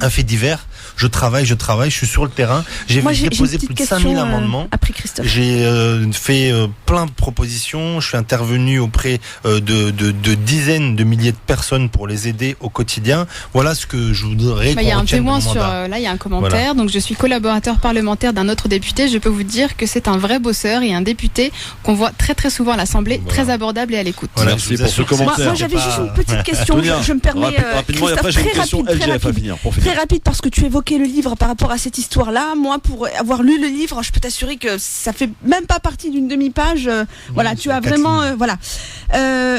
un fait divers. Je travaille, je suis sur le terrain. J'ai déposé plus de 5000 amendements. Après Christophe. J'ai fait plein de propositions. Je suis intervenu auprès de dizaines de milliers de personnes pour les aider au quotidien. Voilà ce que je voudrais qu'on il y a un retienne de mon témoin mandat. il y a un commentaire. Voilà. Donc, je suis collaborateur parlementaire d'un autre député. Je peux vous dire que c'est un vrai bosseur et un député qu'on voit très très souvent à l'Assemblée, très abordable et à l'écoute. Voilà, merci pour ce commentaire. Moi, j'avais juste une petite question. Je me permets, rapidement, et après j'ai une question LGF à finir. Très rapide, parce que tu évoquais le livre par rapport à cette histoire-là. Moi, pour avoir lu le livre, je peux t'assurer que ça fait même pas partie d'une demi-page. Voilà, tu as vraiment, voilà.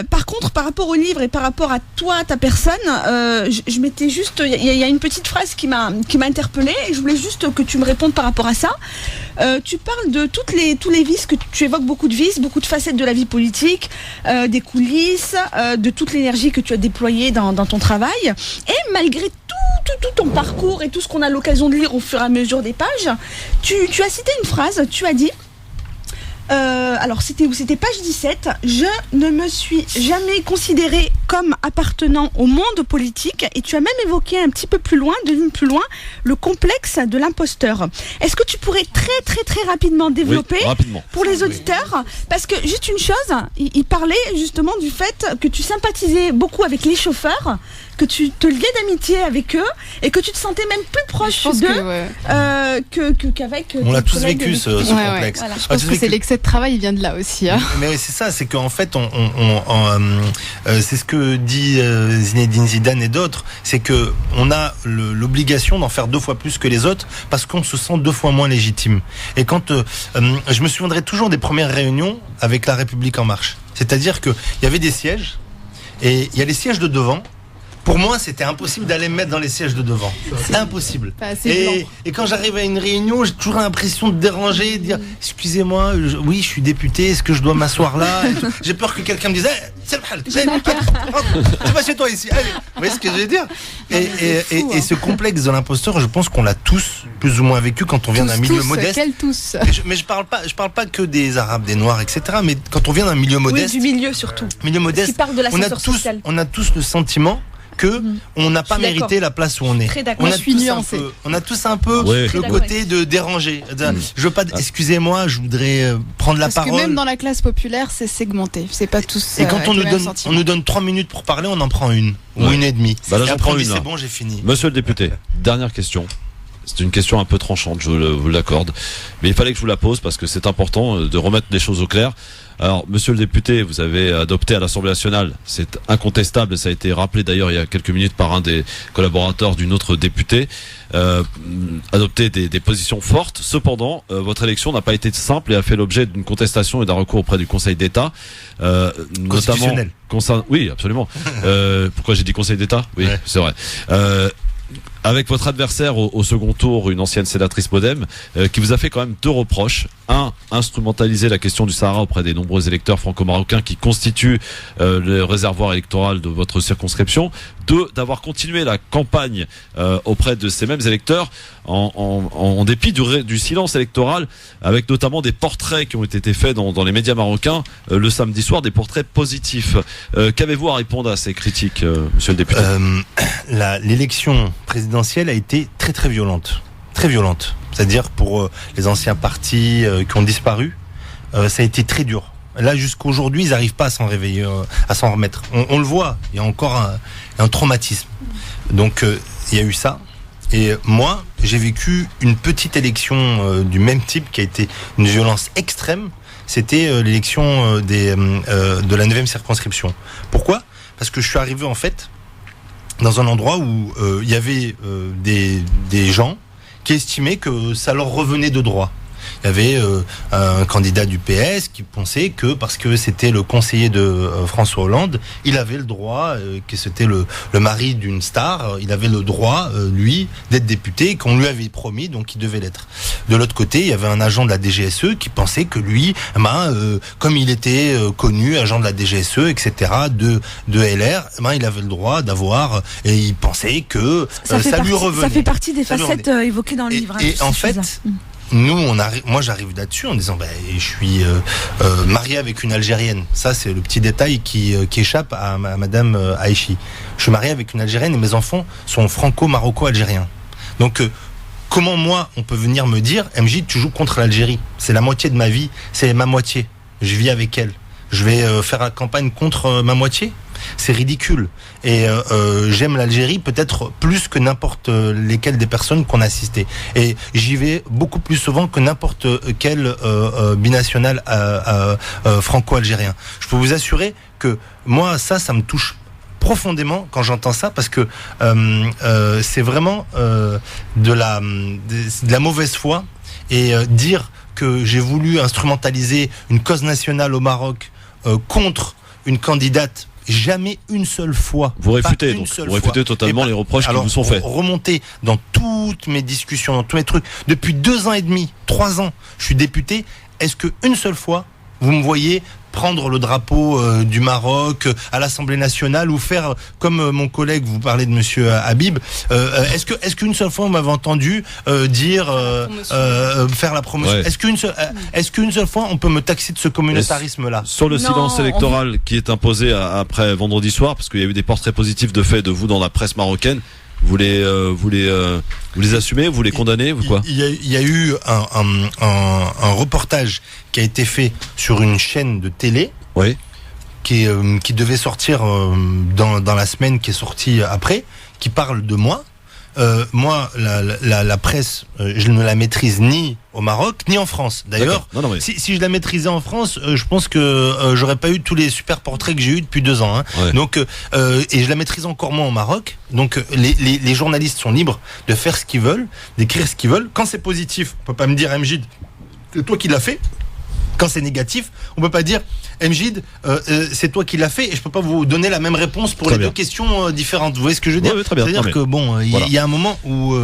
Par contre, par rapport au livre et par rapport à toi, ta personne, je m'étais juste, il y a une petite phrase qui m'a interpellée, et je voulais juste que tu me répondes par rapport à ça. Tu parles de tous les vices, que tu évoques beaucoup de vices, beaucoup de facettes de la vie politique, des coulisses, de toute l'énergie que tu as déployée dans ton travail, et malgré tout ton parcours et tout ce qu'on a l'occasion de lire au fur et à mesure des pages, tu as cité une phrase, tu as dit, alors c'était page 17, je ne me suis jamais considérée comme appartenant au monde politique, et tu as même évoqué un petit peu plus loin, 2 lignes plus loin, le complexe de l'imposteur. Est-ce que tu pourrais très rapidement développer pour les auditeurs, parce que juste une chose, il parlait justement du fait que tu sympathisais beaucoup avec les chauffeurs, que tu te liais d'amitié avec eux, et que tu te sentais même plus proche d'eux qu'avec on l'a tous vécu ce complexe. Voilà. Je pense que c'est l'excès de travail, il vient de là aussi. Hein. Mais c'est ça, c'est qu'en fait, c'est ce que dit Zinedine Zidane et d'autres, c'est que on a l'obligation d'en faire 2 fois plus que les autres, parce qu'on se sent 2 fois moins légitime. Et quand je me souviendrai toujours des premières réunions avec La République En Marche, c'est-à-dire que il y avait des sièges, et il y a les sièges de devant. Pour moi, c'était impossible d'aller me mettre dans les sièges de devant. C'est impossible. Et quand j'arrive à une réunion, j'ai toujours l'impression de déranger, de dire excusez-moi, oui, je suis député, est-ce que je dois m'asseoir là? J'ai peur que quelqu'un me dise c'est le hal, c'est pas chez toi ici. Allez. Vous voyez ce que je veux dire? Et ce complexe de l'imposteur, je pense qu'on l'a tous plus ou moins vécu quand on vient d'un milieu modeste. Mais je parle pas que des Arabes, des Noirs, etc. Mais quand on vient d'un milieu modeste, du milieu surtout. Milieu modeste, on a tous le sentiment que on n'a pas mérité la place où on est. On a tous un peu le côté de déranger. Je veux pas. Excusez-moi, je voudrais prendre la parole. Parce que même dans la classe populaire, c'est segmenté. C'est pas tous. Et quand on nous donne 3 minutes pour parler, on en prend une ou une et demie. Bah là, j'en prends une. C'est bon, j'ai fini. Monsieur le député, dernière question. C'est une question un peu tranchante, je vous l'accorde. Mais il fallait que je vous la pose parce que c'est important de remettre les choses au clair. Alors, monsieur le député, vous avez adopté à l'Assemblée nationale, c'est incontestable, ça a été rappelé d'ailleurs il y a quelques minutes par un des collaborateurs d'une autre députée, adopté des positions fortes. Cependant, votre élection n'a pas été simple et a fait l'objet d'une contestation et d'un recours auprès du Conseil d'État. Notamment, oui, absolument. Pourquoi j'ai dit Conseil d'État? Oui, c'est vrai. Avec votre adversaire au second tour, une ancienne sénatrice Modem, qui vous a fait quand même 2 reproches. 1, instrumentaliser la question du Sahara auprès des nombreux électeurs franco-marocains qui constituent le réservoir électoral de votre circonscription. 2, d'avoir continué la campagne auprès de ces mêmes électeurs en dépit du silence électoral, avec notamment des portraits qui ont été faits dans les médias marocains le samedi soir, des portraits positifs. Qu'avez-vous à répondre à ces critiques, monsieur le député? L'élection présidentielle a été très violente. très violente. C'est-à-dire pour les anciens partis qui ont disparu, ça a été très dur. Là, jusqu'à aujourd'hui, ils n'arrivent pas à s'en réveiller, à s'en remettre. On le voit, il y a encore un traumatisme. Donc, il y a eu ça. Et moi, j'ai vécu une petite élection du même type qui a été une violence extrême. C'était l'élection de la 9e circonscription. Pourquoi ? Parce que je suis arrivé en fait dans un endroit où il y avait des gens qui estimaient que ça leur revenait de droit. Il y avait un candidat du PS qui pensait que parce que c'était le conseiller de François Hollande, il avait le droit, que c'était le mari d'une star, il avait le droit, lui, d'être député, qu'on lui avait promis, donc il devait l'être. De l'autre côté, il y avait un agent de la DGSE qui pensait que lui, comme il était connu, agent de la DGSE, etc., de LR, il avait le droit d'avoir, et il pensait que ça lui revenait. Ça fait partie des facettes évoquées dans le livre. Et en fait... Nous, moi j'arrive là-dessus en disant je suis marié avec une Algérienne. Ça, c'est le petit détail qui échappe à Madame Aïchi. Je suis marié avec une Algérienne et mes enfants sont franco-maroco-algériens. Donc, comment moi, on peut venir me dire MJ, tu joues contre l'Algérie. C'est la moitié de ma vie, c'est ma moitié. Je vis avec elle. Je vais faire la campagne contre ma moitié ? C'est ridicule. Et j'aime l'Algérie peut-être plus que n'importe lesquelles des personnes qu'on a assistées. Et j'y vais beaucoup plus souvent que n'importe quel binational franco-algérien. Je peux vous assurer que moi, ça me touche profondément quand j'entends ça, parce que c'est vraiment de la mauvaise foi. Et dire que j'ai voulu instrumentaliser une cause nationale au Maroc contre une candidate, jamais une seule fois. Vous réfutez donc, vous réfutez totalement les reproches qui vous sont faits. Remonter dans toutes mes discussions, dans tous mes trucs, depuis 2 ans et demi, 3 ans, je suis député. Est-ce qu'une seule fois, vous me voyez prendre le drapeau du Maroc à l'Assemblée nationale ou faire comme mon collègue, vous parlez de monsieur Habib, est-ce qu'une seule fois on m'avait entendu dire faire la promotion, ouais. Est-ce qu'une seule fois on peut me taxer de ce communautarisme là? Sur le silence électoral qui est imposé après vendredi soir, parce qu'il y a eu des portraits positifs de fait de vous dans la presse marocaine, vous les assumez, vous les condamnez, vous quoi? Il y a eu un reportage qui a été fait sur une chaîne de télé, oui, qui devait sortir dans la semaine qui est sortie après, qui parle de moi. Moi, la presse, je ne la maîtrise ni au Maroc ni en France. D'ailleurs, si je la maîtrisais en France, je pense que j'aurais pas eu tous les super portraits que j'ai eu depuis 2 ans. Hein. Ouais. Donc, et je la maîtrise encore moins au Maroc. Donc, les journalistes sont libres de faire ce qu'ils veulent, d'écrire ce qu'ils veulent. Quand c'est positif, on peut pas me dire Mjid, c'est toi qui l'as fait. Quand c'est négatif, on peut pas dire Mjid, c'est toi qui l'as fait, et je peux pas vous donner la même réponse pour deux questions différentes. Vous voyez ce que je veux dire? Oui, très bien. C'est-à-dire que bon, il y a un moment où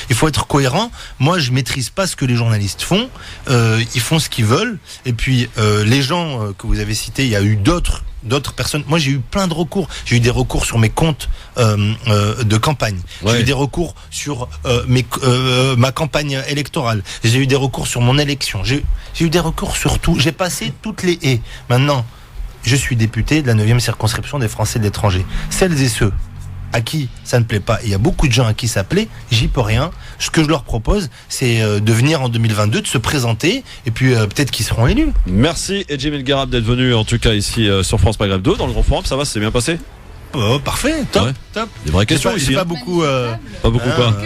il faut être cohérent. Moi, je maîtrise pas ce que les journalistes font. Ils font ce qu'ils veulent. Et puis les gens que vous avez cités, il y a eu d'autres personnes. Moi, j'ai eu plein de recours. J'ai eu des recours sur mes comptes de campagne. Ouais. J'ai eu des recours sur ma campagne électorale. J'ai eu des recours sur mon élection. J'ai eu des recours sur tout. J'ai passé toutes les haies. Maintenant, je suis député de la 9e circonscription des Français de l'étranger. Celles et ceux à qui ça ne plaît pas, et il y a beaucoup de gens à qui ça plaît, j'y peux rien. Ce que je leur propose, c'est de venir en 2022, de se présenter, et puis peut-être qu'ils seront élus. Merci Edji Melgarab d'être venu, en tout cas ici sur France Maghreb 2, dans le Grand Forum. Ça va, c'est bien passé? Parfait, top, top. Des vraies questions ici. Pas beaucoup. Pas beaucoup quoi.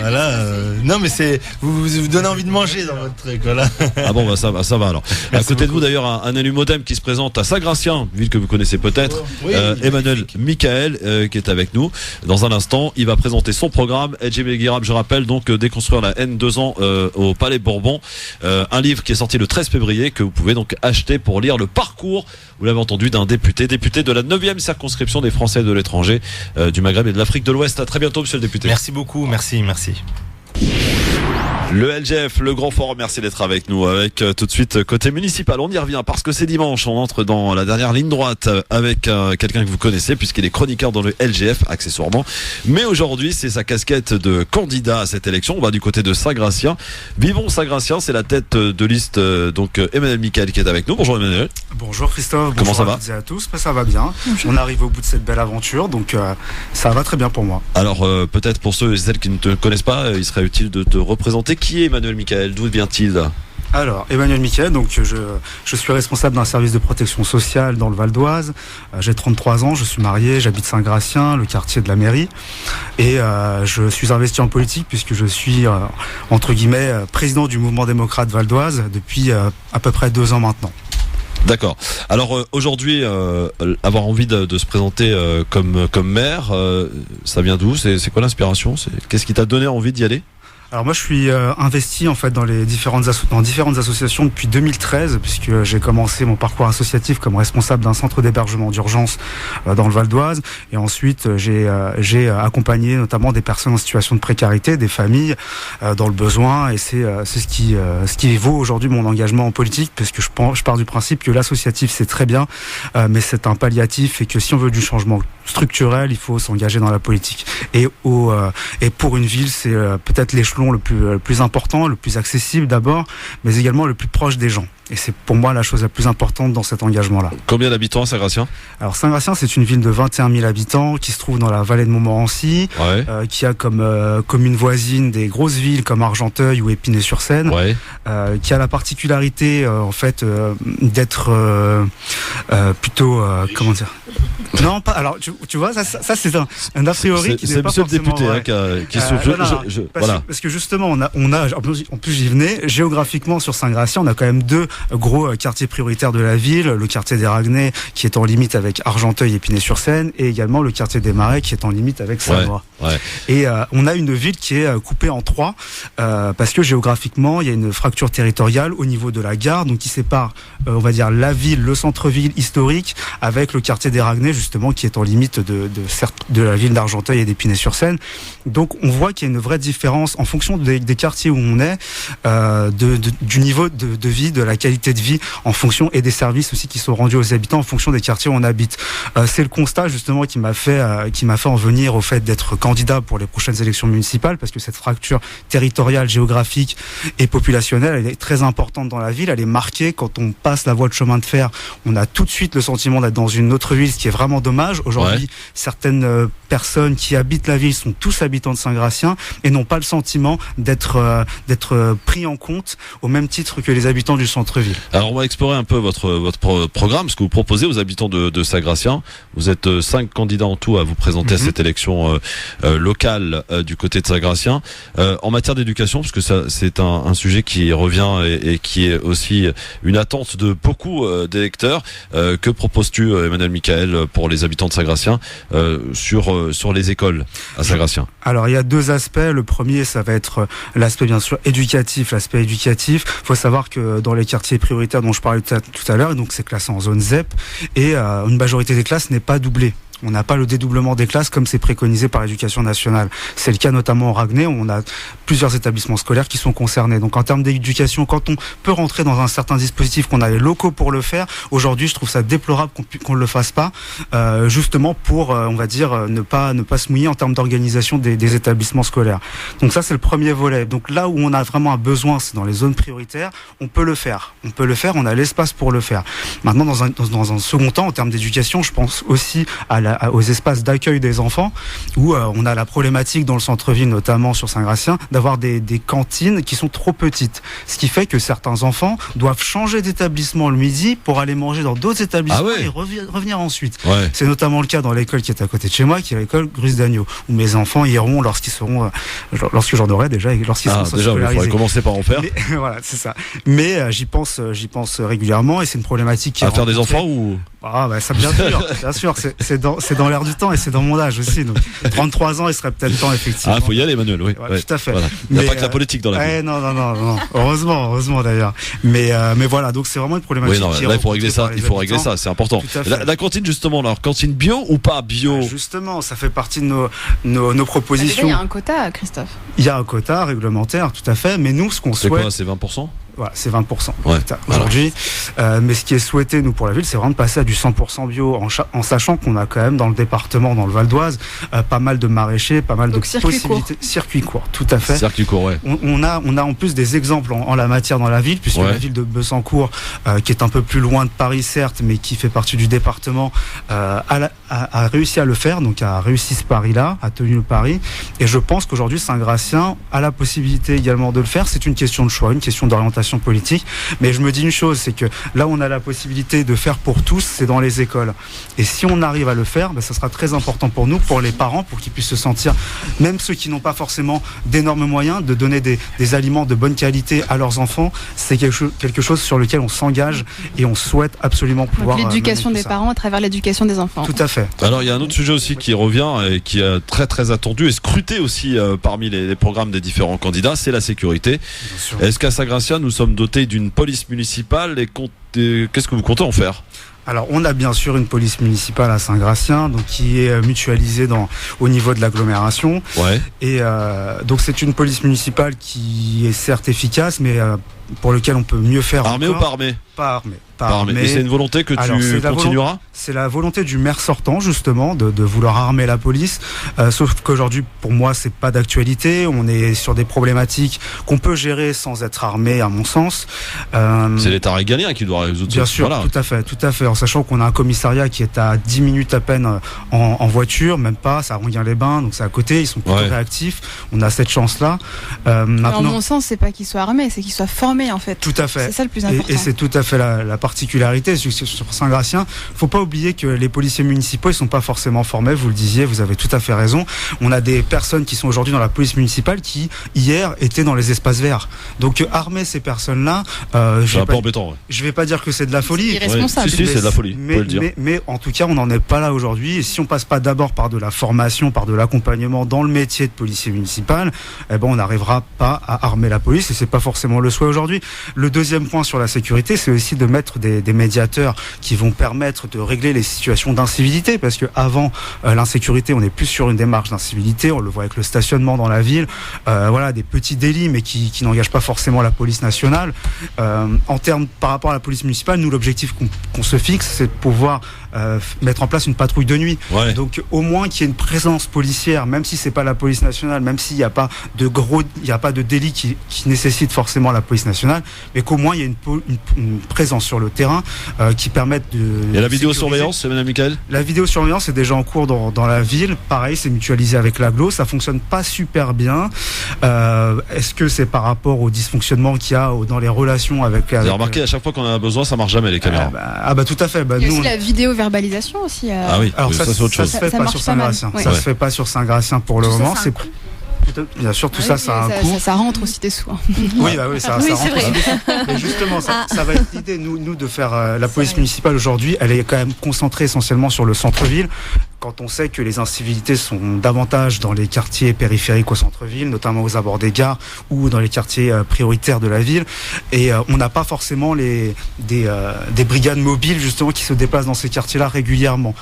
Non, mais c'est vous donnez envie de manger dans votre truc, voilà. Ah bon, ça va alors. Merci à côté beaucoup. De vous d'ailleurs un élu modem qui se présente à Saint-Gratien, ville que vous connaissez peut-être. Oui, Emmanuel Michael qui est avec nous. Dans un instant, il va présenter son programme. Edji Melgarab, je rappelle donc Déconstruire la haine, 2 ans au Palais Bourbon. Un livre qui est sorti le 13 février que vous pouvez donc acheter pour lire le parcours. Vous l'avez entendu, d'un député de la 9e circonscription des Français de l'étranger, du Maghreb et de l'Afrique de l'Ouest. À très bientôt, monsieur le député. Merci beaucoup, merci. Le LGF, le grand forum, merci d'être avec nous. Avec tout de suite côté municipal, on y revient parce que c'est dimanche, on entre dans la dernière ligne droite avec quelqu'un que vous connaissez puisqu'il est chroniqueur dans le LGF accessoirement. Mais aujourd'hui, c'est sa casquette de candidat à cette élection. On va du côté de Saint-Gratien. Vivons Saint-Gratien, c'est la tête de liste donc Emmanuel Michael qui est avec nous. Bonjour Emmanuel. Bonjour Christophe. Comment ça va? Bonjour à toutes et à tous. Ça va bien. On arrive au bout de cette belle aventure, donc ça va très bien pour moi. Alors peut-être pour ceux et celles qui ne te connaissent pas, il serait utile de te représenter. Qui est Emmanuel Michael? D'où vient-il? Alors, Emmanuel Michael, donc je suis responsable d'un service de protection sociale dans le Val d'Oise. J'ai 33 ans, je suis marié, j'habite Saint-Gratien, le quartier de la mairie. Et je suis investi en politique puisque je suis, entre guillemets, président du mouvement démocrate Val d'Oise depuis à peu près 2 ans maintenant. D'accord. Alors aujourd'hui, avoir envie de se présenter comme maire, ça vient d'où? C'est quoi l'inspiration? Qu'est-ce qui t'a donné envie d'y aller? Alors moi je suis investi en fait dans différentes associations depuis 2013 puisque j'ai commencé mon parcours associatif comme responsable d'un centre d'hébergement d'urgence dans le Val d'Oise et ensuite j'ai accompagné notamment des personnes en situation de précarité, des familles dans le besoin et c'est ce qui vaut aujourd'hui mon engagement en politique puisque je pars du principe que l'associatif c'est très bien mais c'est un palliatif et que si on veut du changement structurel il faut s'engager dans la politique et pour une ville c'est peut-être l'échelon le plus important, le plus accessible d'abord, mais également le plus proche des gens. Et c'est pour moi la chose la plus importante dans cet engagement-là. Combien d'habitants à Saint-Gratien? Alors Saint-Gratien, c'est une ville de 21 000 habitants qui se trouve dans la vallée de Montmorency, qui a comme commune voisine des grosses villes comme Argenteuil ou Épinay-sur-Seine, qui a la particularité en fait d'être plutôt comment dire. Non, pas. Alors, tu vois, ça c'est un a priori qui n'est pas forcément c'est le député qui souffle. Parce que justement, on a en plus j'y venais. Géographiquement sur Saint-Gratien, on a quand même 2 gros quartiers prioritaires de la ville. Le quartier des Raguenay qui est en limite avec Argenteuil et Épinay-sur-Seine, et également le quartier des Marais qui est en limite avec Sannois. Et on a une ville qui est coupée en 3 parce que géographiquement, il y a une fracture territoriale au niveau de la gare, donc qui sépare, on va dire, la ville, le centre-ville historique, avec le quartier des Raguenay justement qui est en limite de la ville d'Argenteuil et d'Épinay-sur-Seine. Donc on voit qu'il y a une vraie différence en fonction des quartiers où on est, du niveau de vie, de la qualité de vie, en fonction et des services aussi qui sont rendus aux habitants en fonction des quartiers où on habite. C'est le constat justement qui m'a fait en venir au fait d'être candidat pour les prochaines élections municipales, parce que cette fracture territoriale, géographique et populationnelle, elle est très importante dans la ville. Elle est marquée quand on passe la voie de chemin de fer. On a tout de suite le sentiment d'être dans une autre ville, ce qui est vraiment dommage. Aujourd'hui, certaines personnes qui habitent la ville sont tous habitants de Saint-Gratien et n'ont pas le sentiment d'être pris en compte au même titre que les habitants du centre-ville. Alors on va explorer un peu votre programme, ce que vous proposez aux habitants de Saint-Gratien. Vous êtes 5 candidats en tout à vous présenter à cette élection locale du côté de Saint-Gratien. En matière d'éducation, parce que ça c'est un sujet qui revient et qui est aussi une attente de beaucoup d'électeurs. Que proposes-tu, Emmanuel Michael, pour les habitants de Saint-Gratien sur les écoles à Saint-Gratien? Alors il y a 2 aspects. Le premier, ça va être l'aspect bien sûr éducatif. L'aspect éducatif, faut savoir que dans les quartiers prioritaires dont je parlais tout à l'heure, donc c'est classé en zone ZEP et une majorité des classes n'est pas doublée. On n'a pas le dédoublement des classes comme c'est préconisé par l'éducation nationale. C'est le cas notamment au Raguenay, où on a plusieurs établissements scolaires qui sont concernés. Donc en termes d'éducation, quand on peut rentrer dans un certain dispositif, qu'on a les locaux pour le faire, aujourd'hui je trouve ça déplorable qu'on ne le fasse pas, justement pour, on va dire, ne pas se mouiller en termes d'organisation des établissements scolaires. Donc ça c'est le premier volet. Donc là où on a vraiment un besoin, c'est dans les zones prioritaires, on peut le faire. On a l'espace pour le faire. Maintenant, dans un second temps, en termes d'éducation, je pense aussi aux espaces d'accueil des enfants, où on a la problématique dans le centre-ville, notamment sur Saint-Gratien, d'avoir des cantines qui sont trop petites. Ce qui fait que certains enfants doivent changer d'établissement le midi pour aller manger dans d'autres établissements et revenir ensuite. C'est notamment le cas dans l'école qui est à côté de chez moi, qui est l'école Grus d'Agneau, où mes enfants iront lorsque j'en aurai déjà et lorsqu'ils seront scolarisés. Il faudrait commencer par en faire. Mais, voilà, c'est ça. Mais j'y pense régulièrement et c'est une problématique qui à faire des enfants ou Ah bah ça bien sûr, c'est dans l'air du temps et c'est dans mon âge aussi. Donc 33 ans, il serait peut-être temps effectivement. Ah, faut y aller, Emmanuel, oui. Ouais, tout à fait. Voilà. Il n'y a pas que la politique dans la vie. Non. Heureusement d'ailleurs. Mais voilà, donc c'est vraiment une problématique. Oui, non, là il faut régler ça, c'est important. La cantine justement, alors cantine bio ou pas bio? Justement, ça fait partie de nos propositions. Il y a un quota, Christophe. Il y a un quota réglementaire, tout à fait. Mais nous, ce qu'on souhaite. C'est quoi, c'est 20%? Voilà, c'est 20% aujourd'hui. Mais ce qui est souhaité, nous, pour la ville, c'est vraiment de passer à du 100% bio, en sachant qu'on a quand même dans le département, dans le Val d'Oise, pas mal de maraîchers, pas mal de possibilités. Circuit court, tout à fait. Circuit court, ouais. On a en plus des exemples en la matière dans la ville, puisque la ville de Besancourt, qui est un peu plus loin de Paris, certes, mais qui fait partie du département, a réussi à le faire, donc a réussi ce pari-là, a tenu le pari. Et je pense qu'aujourd'hui, Saint-Gratien a la possibilité également de le faire. C'est une question de choix, une question d'orientation politique, mais je me dis une chose, c'est que là où on a la possibilité de faire pour tous, c'est dans les écoles. Et si on arrive à le faire, ça sera très important pour nous, pour les parents, pour qu'ils puissent se sentir, même ceux qui n'ont pas forcément d'énormes moyens, de donner des aliments de bonne qualité à leurs enfants. C'est quelque chose sur lequel on s'engage et on souhaite absolument pouvoir. Donc, l'éducation des parents à travers l'éducation des enfants. Tout à fait. Alors il y a un autre sujet aussi qui revient et qui est très très attendu et scruté aussi parmi les programmes des différents candidats, c'est la sécurité. Est-ce qu'à Saint-Gratien nous sommes dotés d'une police municipale et qu'est-ce que vous comptez en faire? Alors, on a bien sûr une police municipale à Saint-Gratien, donc qui est mutualisée au niveau de l'agglomération. Ouais. Et donc, c'est une police municipale qui est certes efficace, mais pour lequel on peut mieux faire. Armée ou pas armée? Pas armée. Et c'est une volonté que tu continueras? C'est la volonté du maire sortant, justement, de vouloir armer la police. Sauf qu'aujourd'hui, pour moi, c'est pas d'actualité. On est sur des problématiques qu'on peut gérer sans être armé, à mon sens. C'est l'État régalien qui doit résoudre ça. Bien sûr, voilà. Tout à fait. En sachant qu'on a un commissariat qui est à 10 minutes à peine en voiture, même pas, ça Ronguin-les-Bains, donc c'est à côté, ils sont plutôt réactifs. On a cette chance-là. Maintenant, mon sens, c'est pas qu'ils soient armés, c'est qu'ils soient formés, en fait. Tout à fait. C'est ça le plus important. Et c'est tout à fait la particularité sur Saint-Gratien. Faut pas oublier que les policiers municipaux, ils sont pas forcément formés, vous le disiez, vous avez tout à fait raison. On a des personnes qui sont aujourd'hui dans la police municipale qui, hier, étaient dans les espaces verts. Donc, armer ces personnes-là, c'est un peu embêtant. Je vais pas dire que c'est de la folie. C'est irresponsable. Si, c'est de la folie. Mais en tout cas, on n'en est pas là aujourd'hui. Et si on passe pas d'abord par de la formation, par de l'accompagnement dans le métier de policier municipal, on n'arrivera pas à armer la police et c'est pas forcément le souhait aujourd'hui. Le deuxième point sur la sécurité, c'est aussi de mettre des médiateurs qui vont permettre de régler les situations d'incivilité, parce que avant l'insécurité, on est plus sur une démarche d'incivilité. On le voit avec le stationnement dans la ville, des petits délits, mais qui n'engagent pas forcément la police nationale. En termes par rapport à la police municipale, nous l'objectif qu'on se fixe, c'est de pouvoir mettre en place une patrouille de nuit. Ouais. Donc au moins qu'il y ait une présence policière, même si c'est pas la police nationale, même s'il n'y a pas de délit qui nécessite forcément la police nationale, mais qu'au moins il y ait une présence sur le terrain qui permette de. Et la vidéosurveillance, c'est Madame Michael? La vidéosurveillance est déjà en cours dans la ville. Pareil, c'est mutualisé avec l'agglo. Ça fonctionne pas super bien. Est-ce que c'est par rapport au dysfonctionnement qu'il y a dans les relations avec. Vous avez remarqué, à chaque fois qu'on en a besoin, ça marche jamais les caméras. Tout à fait. Il y a aussi la vidéo-verbalisation aussi. Ah oui. Alors ça c'est autre chose. Ça se fait pas sur Saint-Gratien. Ça se fait pas sur Saint-Gratien pour le moment. Bien sûr, tout ça a un coût. Ça rentre aussi des sous. Oui, ça rentre aussi des sous. Mais justement, ça va être l'idée, nous, de faire la police municipale aujourd'hui. Elle est quand même concentrée essentiellement sur le centre-ville. Quand on sait que les incivilités sont davantage dans les quartiers périphériques au centre-ville, notamment aux abords des gares ou dans les quartiers prioritaires de la ville, et on n'a pas forcément des brigades mobiles justement qui se déplacent dans ces quartiers-là régulièrement.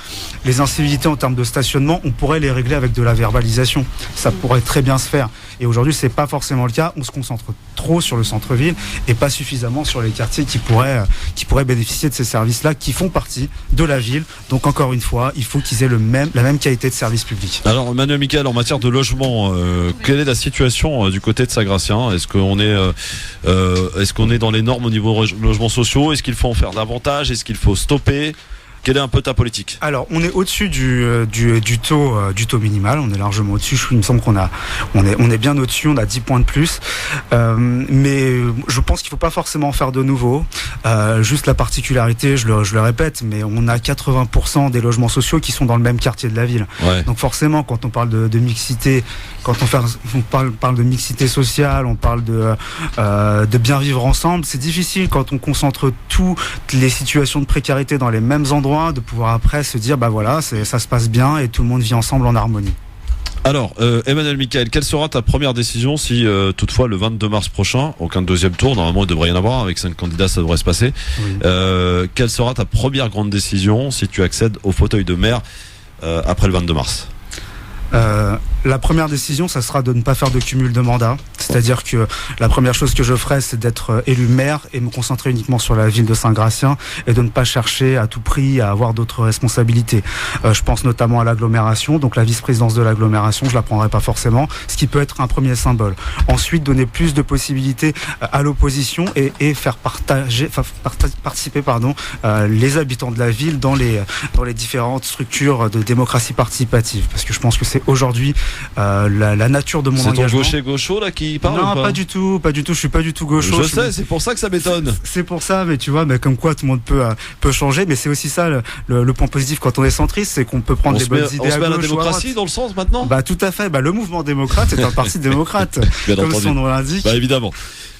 Les incivilités en termes de stationnement, on pourrait les régler avec de la verbalisation. Ça pourrait très bien se faire. Et aujourd'hui, c'est pas forcément le cas. On se concentre trop sur le centre-ville et pas suffisamment sur les quartiers qui pourraient bénéficier de ces services-là, qui font partie de la ville. Donc encore une fois, il faut qu'ils aient la même qualité de service public. Alors Manuel Michael, en matière de logement, quelle est la situation du côté de Saint-Gratien? Est-ce qu'on est dans les normes au niveau logements sociaux? Est-ce qu'il faut en faire davantage? Est-ce qu'il faut stopper? Quelle est un peu ta politique? Alors, on est au-dessus du taux minimal. On est largement au-dessus. Il me semble on est bien au-dessus. On a 10 points de plus. Mais je pense qu'il faut pas forcément en faire de nouveau. Juste la particularité, je le répète, mais on a 80% des logements sociaux qui sont dans le même quartier de la ville. Ouais. Donc forcément, quand on parle de mixité, quand on parle de mixité sociale, on parle de bien vivre ensemble, c'est difficile quand on concentre toutes les situations de précarité dans les mêmes endroits, besoin de pouvoir après se dire, bah voilà, ça se passe bien et tout le monde vit ensemble en harmonie. Alors, Emmanuel Michael, quelle sera ta première décision si toutefois le 22 mars prochain, aucun deuxième tour, normalement il devrait y en avoir, avec 5 candidats ça devrait se passer, oui. Quelle sera ta première grande décision si tu accèdes au fauteuil de maire après le 22 mars ? La première décision, ça sera de ne pas faire de cumul de mandats. C'est-à-dire que la première chose que je ferai, c'est d'être élu maire et me concentrer uniquement sur la ville de Saint-Gratien et de ne pas chercher à tout prix à avoir d'autres responsabilités. Je pense notamment à l'agglomération, donc la vice-présidence de l'agglomération, je la prendrai pas forcément, ce qui peut être un premier symbole. Ensuite, donner plus de possibilités à l'opposition et faire participer les habitants de la ville dans les différentes structures de démocratie participative. Parce que je pense que c'est aujourd'hui la nature de mon engagement. C'est ton gaucher-gaucho là qui parle? Non, pas du tout, je suis pas du tout gaucho. Je sais, c'est pour ça que ça m'étonne. C'est pour ça, mais tu vois, mais comme quoi tout le monde peut changer, mais c'est aussi ça le point positif quand on est centriste, c'est qu'on peut prendre des bonnes idées à gauche. On se met à la démocratie dans le sens maintenant? Bah tout à fait, le mouvement démocrate est un parti démocrate, comme son nom l'indique. Bah évidemment.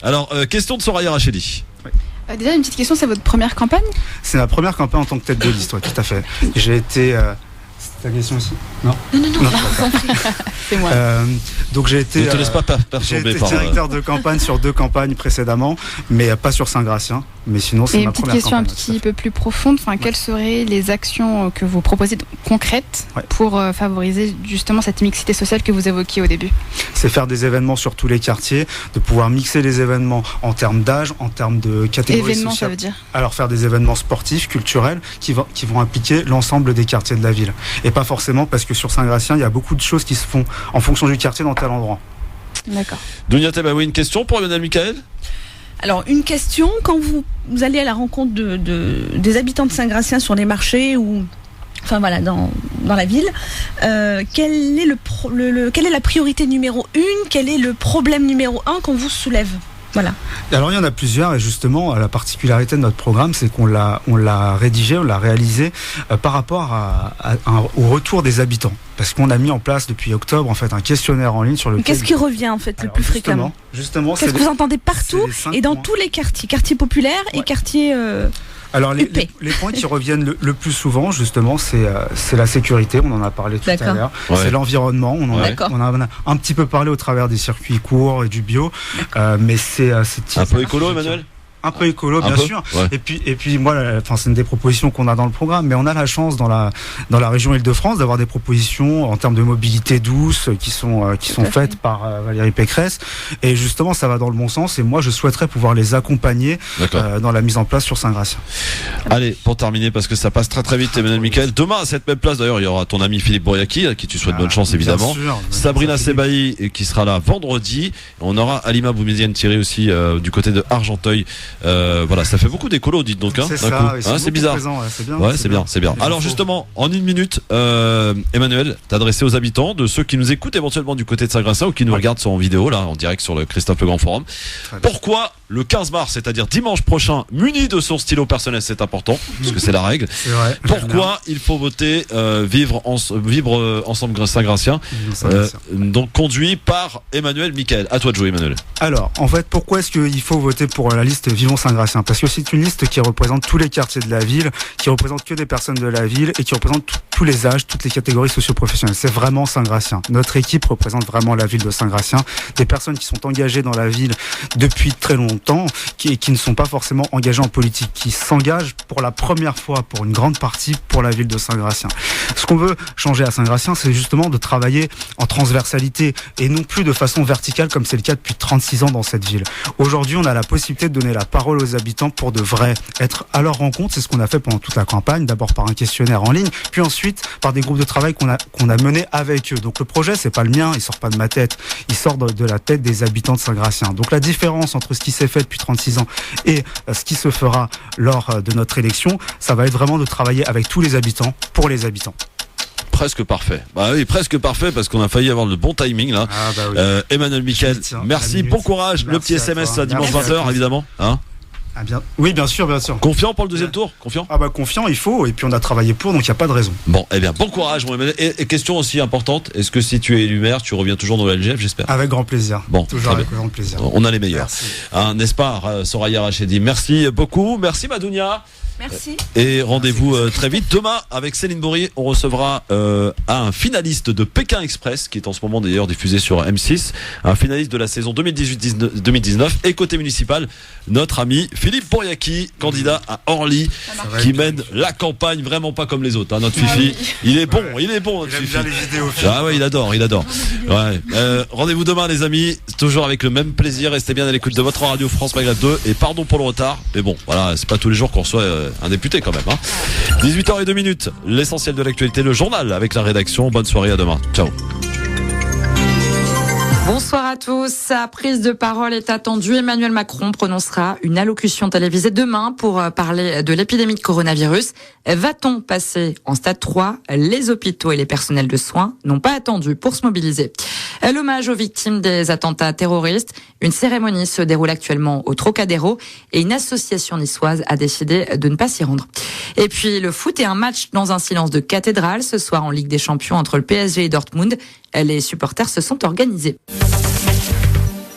Alors, question de Soraya Rachedi. Oui. Déjà, une petite question, c'est votre première campagne? C'est ma première campagne en tant que tête de liste, ouais, tout à fait. J'ai été... Ta question aussi? Non, c'est moi. Donc j'ai été, ne te laisse pas perturber par directeur de campagne sur 2 campagnes précédemment, mais pas sur Saint-Gratien. Mais sinon, c'est ma première campagne. Et une petite question un petit peu plus profonde. Quelles seraient les actions que vous proposez concrètes pour favoriser justement cette mixité sociale que vous évoquiez au début? C'est faire des événements sur tous les quartiers, de pouvoir mixer les événements en termes d'âge, en termes de catégories événements, sociales. Ça veut dire? Alors faire des événements sportifs, culturels, qui vont impliquer l'ensemble des quartiers de la ville. Et pas forcément parce que sur Saint-Gratien, il y a beaucoup de choses qui se font en fonction du quartier dans tel endroit. D'accord. Dounia Tebaoui, une question pour Emmanuel Michael? Alors, une question, quand vous allez à la rencontre des habitants de Saint-Gratien sur les marchés ou... Enfin voilà, dans la ville, quelle est la priorité numéro 1? Quel est le problème numéro 1 qu'on vous soulève? Voilà. Alors il y en a plusieurs et justement la particularité de notre programme, c'est qu'on l'a rédigé, on l'a réalisé par rapport au retour des habitants. Parce qu'on a mis en place depuis octobre en fait un questionnaire en ligne sur lequel... Qu'est-ce qui revient en fait le plus fréquemment? Justement, qu'est-ce que vous entendez partout et dans tous les quartiers populaires et quartiers... Alors les points qui reviennent le plus souvent justement c'est la sécurité, on en a parlé tout à l'heure, c'est l'environnement, on en a un petit peu parlé au travers des circuits courts et du bio, mais c'est un peu écolo, Emmanuel? Un peu écolo, bien sûr. Ouais. Et puis moi, c'est une des propositions qu'on a dans le programme, mais on a la chance dans la région Île-de-France d'avoir des propositions en termes de mobilité douce qui sont faites par Valérie Pécresse. Et justement, ça va dans le bon sens. Et moi, je souhaiterais pouvoir les accompagner dans la mise en place sur Saint-Gratien. Allez, pour terminer, parce que ça passe très très vite, Emmanuel Michael. Demain, à cette même place, d'ailleurs, il y aura ton ami Philippe Bouriaki, à qui tu souhaites bonne chance, évidemment. Sûr, Sabrina Sebaï, qui sera là vendredi. On aura Alima Boumedienne-Thierry aussi du côté de Argenteuil. Voilà, ça fait beaucoup d'écolos, dites donc. C'est ça, c'est bizarre. Présents, c'est bien. Alors justement, en 1 minute, Emmanuel, t'adresser aux habitants, de ceux qui nous écoutent éventuellement du côté de Saint-Gratien ou qui nous regardent sur en vidéo, là, en direct sur le Christophe Le Grand Forum. Pourquoi le 15 mars, c'est-à-dire dimanche prochain, muni de son stylo personnel, c'est important, parce que c'est la règle. C'est vrai. Pourquoi il faut voter vivre ensemble Saint-Gratien, donc conduit par Emmanuel Michael. À toi de jouer, Emmanuel. Alors, en fait, pourquoi est-ce qu'il faut voter pour la liste Vivons Saint-Gratien? Parce que c'est une liste qui représente tous les quartiers de la ville, qui représente que des personnes de la ville et qui représente tous les âges, toutes les catégories socio-professionnelles. C'est vraiment Saint-Gratien. Notre équipe représente vraiment la ville de Saint-Gratien. Des personnes qui sont engagées dans la ville depuis très longtemps, qui ne sont pas forcément engagées en politique, qui s'engagent pour la première fois, pour une grande partie, pour la ville de Saint-Gratien. Ce qu'on veut changer à Saint-Gratien, c'est justement de travailler en transversalité et non plus de façon verticale comme c'est le cas depuis 36 ans dans cette ville. Aujourd'hui, on a la possibilité de donner la parole aux habitants pour de vrai, être à leur rencontre. C'est ce qu'on a fait pendant toute la campagne, d'abord par un questionnaire en ligne, puis ensuite par des groupes de travail qu'on a menés avec eux. Donc le projet, c'est pas le mien, il sort pas de ma tête, il sort de la tête des habitants de Saint-Gratien. Donc la différence entre ce qui s'est fait depuis 36 ans et ce qui se fera lors de notre élection, ça va être vraiment de travailler avec tous les habitants, pour les habitants. Presque parfait. Bah oui, presque parfait parce qu'on a failli avoir le bon timing là. Emmanuel Michael, merci, bon courage. Merci, le petit SMS dimanche 20h évidemment. Hein? Oui, bien sûr. Confiant pour le deuxième tour? Confiant? Confiant, il faut. Et puis on a travaillé pour, donc il n'y a pas de raison. Bon, eh bien, bon courage, mon Emmanuel. Et question aussi importante, est-ce que si tu es élu maire, tu reviens toujours dans le LGF, j'espère? Avec grand plaisir. Bon, toujours avec grand plaisir. On a les meilleurs. N'est-ce pas, Soraya Rachedi? Merci beaucoup. Merci, Madounia. Merci. Et rendez-vous très vite. Demain, avec Céline Bourri, on recevra un finaliste de Pékin Express, qui est en ce moment d'ailleurs diffusé sur M6, un finaliste de la saison 2018-2019. Et côté municipal, notre ami Philippe Bouriaki, candidat à Orly, qui mène la campagne vraiment pas comme les autres. Hein, notre Fifi, il est bon, notre Fifi. Bien les vidéos. Ah ouais, il adore. Ouais. Rendez-vous demain, les amis, toujours avec le même plaisir. Restez bien à l'écoute de votre radio France Maghreb 2. Et pardon pour le retard, mais bon, voilà, c'est pas tous les jours qu'on reçoit un député quand même. 18h02, l'essentiel de l'actualité, le journal avec la rédaction. Bonne soirée, à demain. Ciao. Bonsoir à tous. Sa prise de parole est attendue. Emmanuel Macron prononcera une allocution télévisée demain pour parler de l'épidémie de coronavirus. Va-t-on passer en stade 3 ? Les hôpitaux et les personnels de soins n'ont pas attendu pour se mobiliser. L'hommage aux victimes des attentats terroristes. Une cérémonie se déroule actuellement au Trocadéro et une association niçoise a décidé de ne pas s'y rendre. Et puis le foot et un match dans un silence de cathédrale ce soir en Ligue des Champions entre le PSG et Dortmund. Les supporters se sont organisés.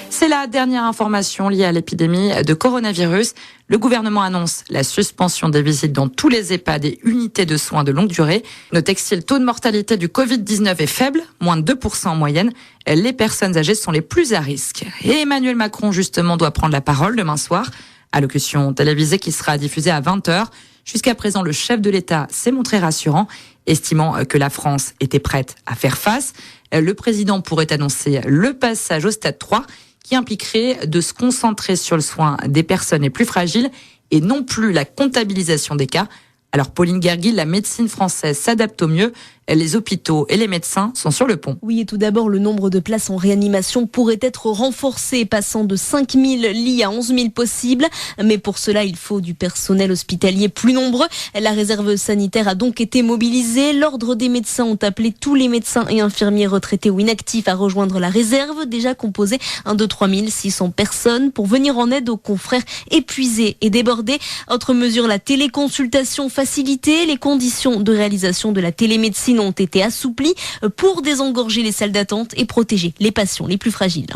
C'est la dernière information liée à l'épidémie de coronavirus. Le gouvernement annonce la suspension des visites dans tous les EHPAD et unités de soins de longue durée. Notez que si le taux de mortalité du Covid-19 est faible, moins de 2% en moyenne, les personnes âgées sont les plus à risque. Et Emmanuel Macron, justement, doit prendre la parole demain soir. Allocution télévisée qui sera diffusée à 20h. Jusqu'à présent, le chef de l'État s'est montré rassurant, estimant que la France était prête à faire face. Le président pourrait annoncer le passage au stade 3, qui impliquerait de se concentrer sur le soin des personnes les plus fragiles et non plus la comptabilisation des cas. Alors Pauline Guerguil, la médecine française s'adapte au mieux. Les hôpitaux et les médecins sont sur le pont. Oui, et tout d'abord, le nombre de places en réanimation pourrait être renforcé, passant de 5 000 lits à 11 000 possibles. Mais pour cela, il faut du personnel hospitalier plus nombreux. La réserve sanitaire a donc été mobilisée. L'ordre des médecins ont appelé tous les médecins et infirmiers retraités ou inactifs à rejoindre la réserve, déjà composée de 3 600 personnes, pour venir en aide aux confrères épuisés et débordés. Autre mesure, la téléconsultation facilitée. Les conditions de réalisation de la télémédecine ont été assouplies pour désengorger les salles d'attente et protéger les patients les plus fragiles.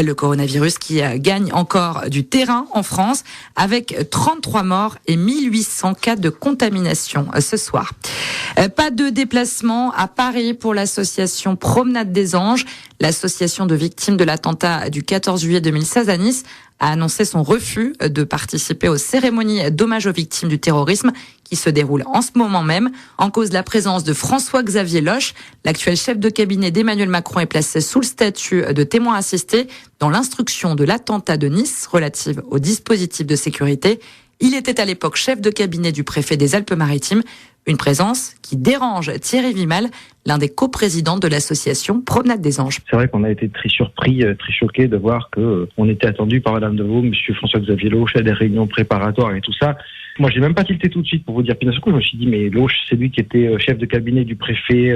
Le coronavirus qui gagne encore du terrain en France avec 33 morts et 1800 cas de contamination ce soir. Pas de déplacement à Paris pour l'association Promenade des Anges. L'association de victimes de l'attentat du 14 juillet 2016 à Nice a annoncé son refus de participer aux cérémonies d'hommage aux victimes du terrorisme qui se déroulent en ce moment même. En cause, la présence de François-Xavier Loche, l'actuel chef de cabinet d'Emmanuel Macron, est placé sous le statut de témoin assisté dans l'instruction de l'attentat de Nice relative au dispositif de sécurité. Il était à l'époque chef de cabinet du préfet des Alpes-Maritimes. Une présence qui dérange Thierry Vimal, l'un des coprésidents de l'association Promenade des Anges. C'est vrai qu'on a été très surpris, très choqués de voir qu'on était attendu par Madame de Vaux, Monsieur François-Xavier Loche, à des réunions préparatoires et tout ça. Moi, j'ai même pas tilté tout de suite pour vous dire. Puis d'un coup, je me suis dit, mais Loche, c'est lui qui était chef de cabinet du préfet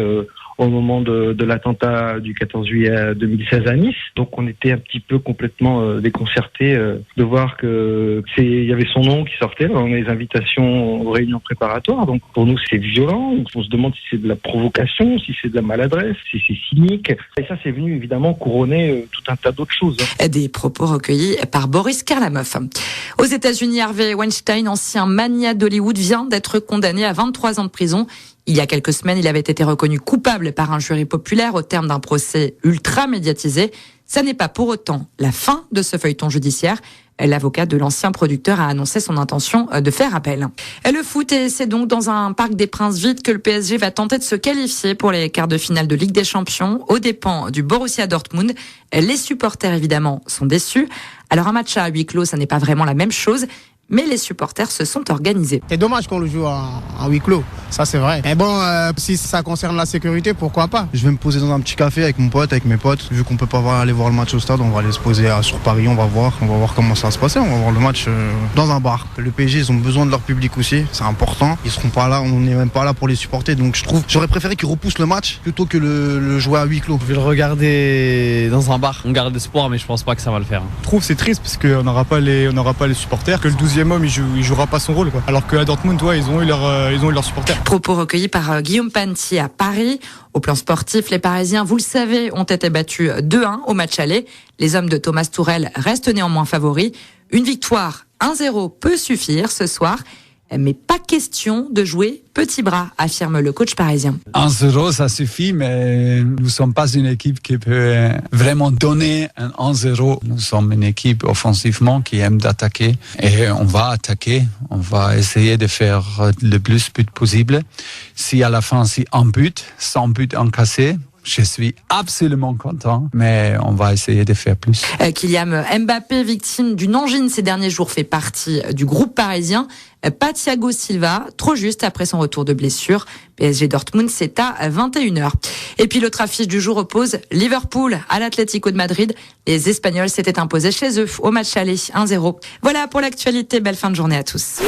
au moment de l'attentat du 14 juillet 2016 à Nice. Donc, on était un petit peu complètement déconcertés de voir que il y avait son nom qui sortait dans les invitations aux réunions préparatoires. Donc, pour nous, c'est violent. On se demande si c'est de la provocation, si c'est de la maladresse, si c'est cynique. Et ça, c'est venu évidemment couronner tout un tas d'autres choses. Des propos recueillis par Boris Karlamov. Aux États-Unis, Harvey Weinstein, ancien magnat d'Hollywood, vient d'être condamné à 23 ans de prison. Il y a quelques semaines, il avait été reconnu coupable par un jury populaire au terme d'un procès ultra médiatisé. Ça n'est pas pour autant la fin de ce feuilleton judiciaire. L'avocat de l'ancien producteur a annoncé son intention de faire appel. Le foot, et c'est donc dans un Parc des Princes vide que le PSG va tenter de se qualifier pour les quarts de finale de Ligue des Champions aux dépens du Borussia Dortmund. Les supporters, évidemment, sont déçus. Alors un match à huis clos, ça n'est pas vraiment la même chose. Mais les supporters se sont organisés. C'est dommage qu'on le joue en huis clos, ça c'est vrai. Mais bon, si ça concerne la sécurité, pourquoi pas ? Je vais me poser dans un petit café avec mon pote, avec mes potes. Vu qu'on peut pas aller voir le match au stade, on va aller se poser sur Paris, on va voir comment ça va se passer. On va voir le match dans un bar. Le PSG, ils ont besoin de leur public aussi, c'est important. Ils seront pas là, on n'est même pas là pour les supporter. Donc j'aurais préféré qu'ils repoussent le match plutôt que le jouer à huis clos. Je vais le regarder dans un bar. On garde espoir, mais je pense pas que ça va le faire. Je trouve c'est triste parce qu'on n'aura pas les supporters, que le 12e homme il jouera pas son rôle quoi. Alors qu'à Dortmund ils ont eu leurs supporters. Propos recueillis par Guillaume Panty à Paris. Au plan sportif, les Parisiens, vous le savez, ont été battus 2-1 au match aller. Les hommes de Thomas Tuchel restent néanmoins favoris. Une victoire 1-0 peut suffire ce soir. Mais pas question de jouer petit bras, affirme le coach parisien. 1-0, ça suffit, mais nous ne sommes pas une équipe qui peut vraiment donner un 1-0. Nous sommes une équipe offensivement qui aime d'attaquer et on va attaquer. On va essayer de faire le plus de buts possible. Si à la fin, c'est un but, 100 buts encaissés, je suis absolument content, mais on va essayer de faire plus. Kylian Mbappé, victime d'une angine ces derniers jours, fait partie du groupe parisien. Pas Thiago Silva, trop juste après son retour de blessure. PSG Dortmund, c'est à 21h. Et puis l'autre affiche du jour oppose Liverpool à l'Atlético de Madrid. Les Espagnols s'étaient imposés chez eux au match aller 1-0. Voilà pour l'actualité. Belle fin de journée à tous.